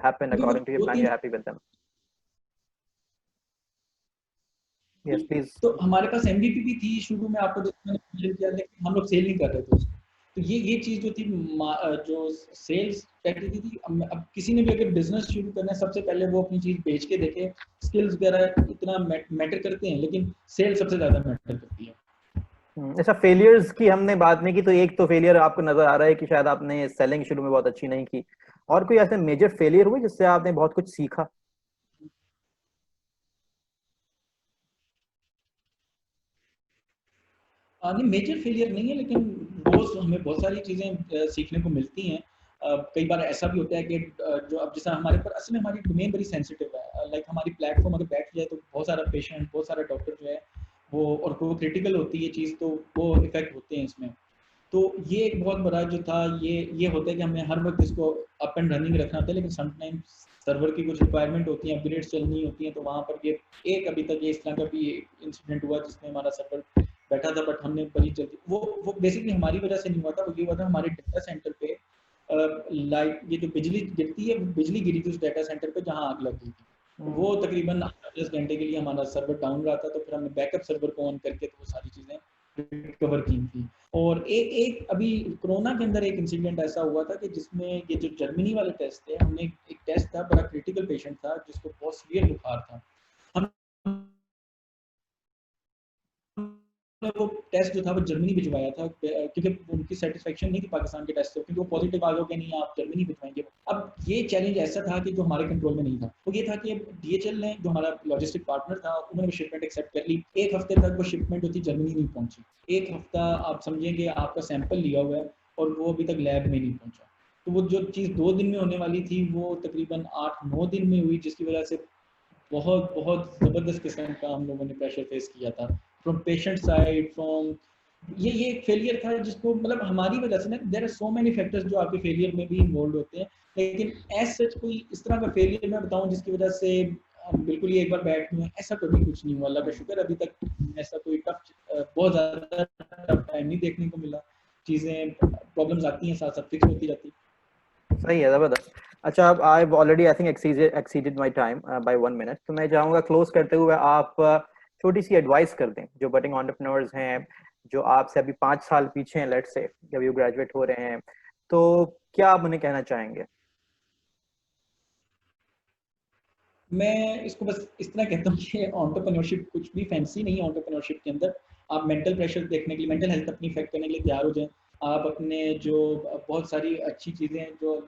happen according to your plan, you're happy with them. Yes, please. तो हमारे पास MVP भी थी शुरू में, आपको जैसे मैंने mention किया, लेकिन हम लोग सेल नहीं कर रहे थे उसको। तो ये चीज़ जो थी जो सेल्स स्ट्रेटजी थी, अब किसी ने भी अगर बिजनेस शुरू करना है सबसे पहले वो अपनी चीज़ बेच के देखे। स्किल्स वगैरह इतना मैटर करते हैं, लेकिन सेल सबसे ज़्यादा मैटर करती है। अच्छा, फेलियर्स की हमने बात नहीं की, तो एक तो फेलियर आपको नजर आ रहा है कि शायद आपने सेलिंग शुरू में बहुत अच्छी नहीं की, और कोई ऐसे मेजर फेलियर हुए जिससे आपने बहुत कुछ सीखा? नहीं, मेजर फेलियर नहीं है, लेकिन रोज हमें बहुत सारी चीज़ें सीखने को मिलती हैं। कई बार ऐसा भी होता है कि जो अब जैसा हमारे पर असल में हमारी डोमेन बड़ी सेंसिटिव है, लाइक हमारी प्लेटफॉर्म अगर बैठ जाए तो बहुत सारा पेशेंट, बहुत सारा डॉक्टर जो है वो, और वो क्रिटिकल होती है चीज़, तो वो इफेक्ट होते हैं इसमें। तो ये एक बहुत बड़ा जो था, ये होता है कि हमें हर वक्त इसको अप एंड रनिंग रखना होता है, लेकिन समटाइम्स सर्वर की कुछ रिक्वायरमेंट होती है, अपग्रेड्स चलनी होती हैं, तो वहाँ पर ये एक अभी तक ये इस तरह का भी इंसिडेंट हुआ जिसमें हमारा सर्वर बैठा था, बट हमने बड़ी जल्दी वो बेसिकली हमारी वजह से नहीं हुआ था, वो ये हुआ था हमारे डेटा सेंटर पे लाइट, ये जो बिजली गिरती है, बिजली गिरी थी उस डेटा सेंटर पे जहाँ आग लग गई थी। वो तकरीबन 10 घंटे के लिए हमारा सर्वर डाउन रहा था, तो फिर हमने बैकअप सर्वर को ऑन करके तो वो सारी चीज़ें रिकवर की थी। और एक अभी कोरोना के अंदर एक इंसिडेंट ऐसा हुआ था कि जिसमें ये जो जर्मनी वाले टेस्ट थे, हमने एक टेस्ट था, बड़ा क्रिटिकल पेशेंट था जिसको बहुत सीवियर बुखार था। हम वो टेस्ट जो था वो जर्मनी भिजवाया था, क्योंकि उनकी सेटिस्फेक्शन नहीं थी पाकिस्तान के टेस्ट से, क्योंकि वो पॉजिटिव आ गया कि नहीं आप जर्मनी भिजवाएंगे। अब ये चैलेंज ऐसा था कि जो हमारे कंट्रोल में नहीं था, वो ये था कि डीएचएल ने, जो हमारा लॉजिस्टिक पार्टनर था, उन्होंने शिपमेंट एक्सेप्ट कर ली। एक हफ्ते तक वो शिपमेंट जो थी जर्मनी नहीं पहुंची। एक हफ्ता आप समझेंगे आपका सैंपल लिया हुआ है और वो अभी तक लैब में नहीं पहुंचा। तो वो जो चीज़ 2 दिन में होने वाली थी वो तकरीबन 8-9 दिन में हुई, जिसकी वजह से बहुत बहुत ज़बरदस्त किस्म का हम लोगों ने प्रेशर फेस किया था फ्रॉम पेशेंट साइड, फ्रॉम ये एक फेलियर था जिसको, मतलब हमारी वजह से ना, there are so many factors जो आपके फेलियर में भी इन्वॉल्व होते हैं, लेकिन एज सच कोई इस तरह का फेलियर मैं बताऊं जिसकी वजह से बिल्कुल ही एक बार बैठ गए, ऐसा कभी कुछ नहीं हुआ, अल्लाह का शुक्र। अभी तक ऐसा कोई बहुत ज़्यादा टफ टाइम नहीं देखने को मिला। चीज़ें प्रॉब्लम्स आती हैं, साथ साथ फिक्स होती जाती है। सही है, जबरदस्त। अच्छा, अब I already I think exceeded my time by 1 minute, तो मैं चाहूंगा क्लोज करते हुए आप छोटी सी एडवाइस कर दें जो बडिंग एंटरप्रेन्योर्स हैं, जो आपसे अभी 5 साल पीछे हैं, लेट्स से जब यू ग्रेजुएट हो रहे हैं, तो क्या आप उन्हें कहना चाहेंगे? मैं इसको बस इस तरह कहता हूँ कि एंटरप्रेन्योरशिप कुछ भी फैंसी नहीं है। एंटरप्रेन्योरशिप के अंदर आप मेंटल प्रेशर देखने के लिए, मेंटल हेल्थ अपनी इफेक्ट करने के लिए तैयार हो जाएं। आप अपने जो बहुत सारी अच्छी चीज़ें हैं, जो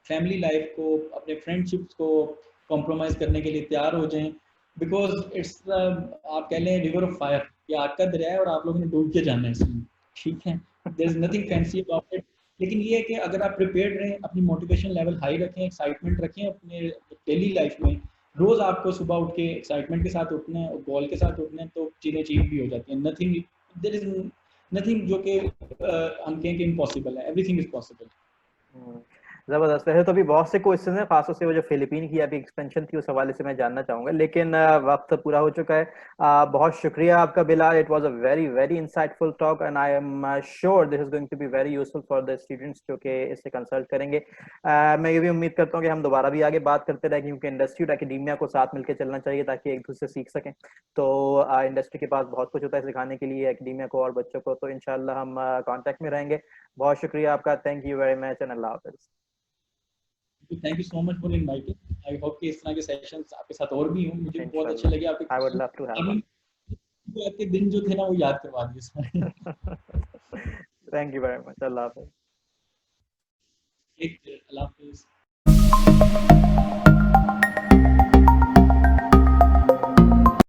फैमिली लाइफ को, अपने फ्रेंडशिप्स को कॉम्प्रोमाइज़ करने के लिए तैयार हो जाएं, बिकॉज इट्स आप कह लें रिवर ऑफ फायर, ये आग का दरिया है और आप लोगों ने डूब के जाना है इसमें, ठीक है। There is nothing fancy about it. लेकिन ये है कि अगर आप प्रिपेयर्ड रहें, अपनी मोटिवेशन लेवल हाई रखें, एक्साइटमेंट रखें अपने डेली लाइफ में, रोज आपको सुबह उठ के एक्साइटमेंट के साथ उठना है और गोल के साथ उठना है, तो चीज़ें अचीव भी हो जाती हैं। नथिंग, देयर इज नथिंग जो कि हम कहें कि इम्पॉसिबल है, एवरीथिंग इज पॉसिबल। जबरदस्त। वैसे तो अभी बहुत से क्वेश्चन है, खासतौर से वो जो फिलीपीन की अभी एक्सपेंशन थी उस हवाले से मैं जानना चाहूंगा, लेकिन वक्त पूरा हो चुका है। बहुत शुक्रिया आपका Bilal, it was a very very insightful talk and I am sure this is going to be very useful for the students जो कि इससे कंसल्ट करेंगे। मैं ये भी उम्मीद करता हूँ कि हम दोबारा भी आगे बात करते रहेंगे, क्योंकि इंडस्ट्री और एकेडमिया को साथ मिलकर चलना चाहिए ताकि एक दूसरे से सीख सकें। तो इंडस्ट्री के पास बहुत कुछ होता है सिखाने के लिए एकेडमिया को और बच्चों को, तो इंशाल्लाह हम कांटेक्ट में रहेंगे। बहुत शुक्रिया आपका, thank you very much and Allah Hafiz. Thank you so much for inviting. I hope कि इस तरह के सेशंस आपके साथ और भी हों। मुझे भी बहुत अच्छे इंशाल्लाह, लगे आपके I would question. Love to have अभी आपके दिन जो थे ना वो याद करवा दिए सारे। थैंक यू वेरी मच, अल्लाह हाफिज। एक अल्लाह हाफिज।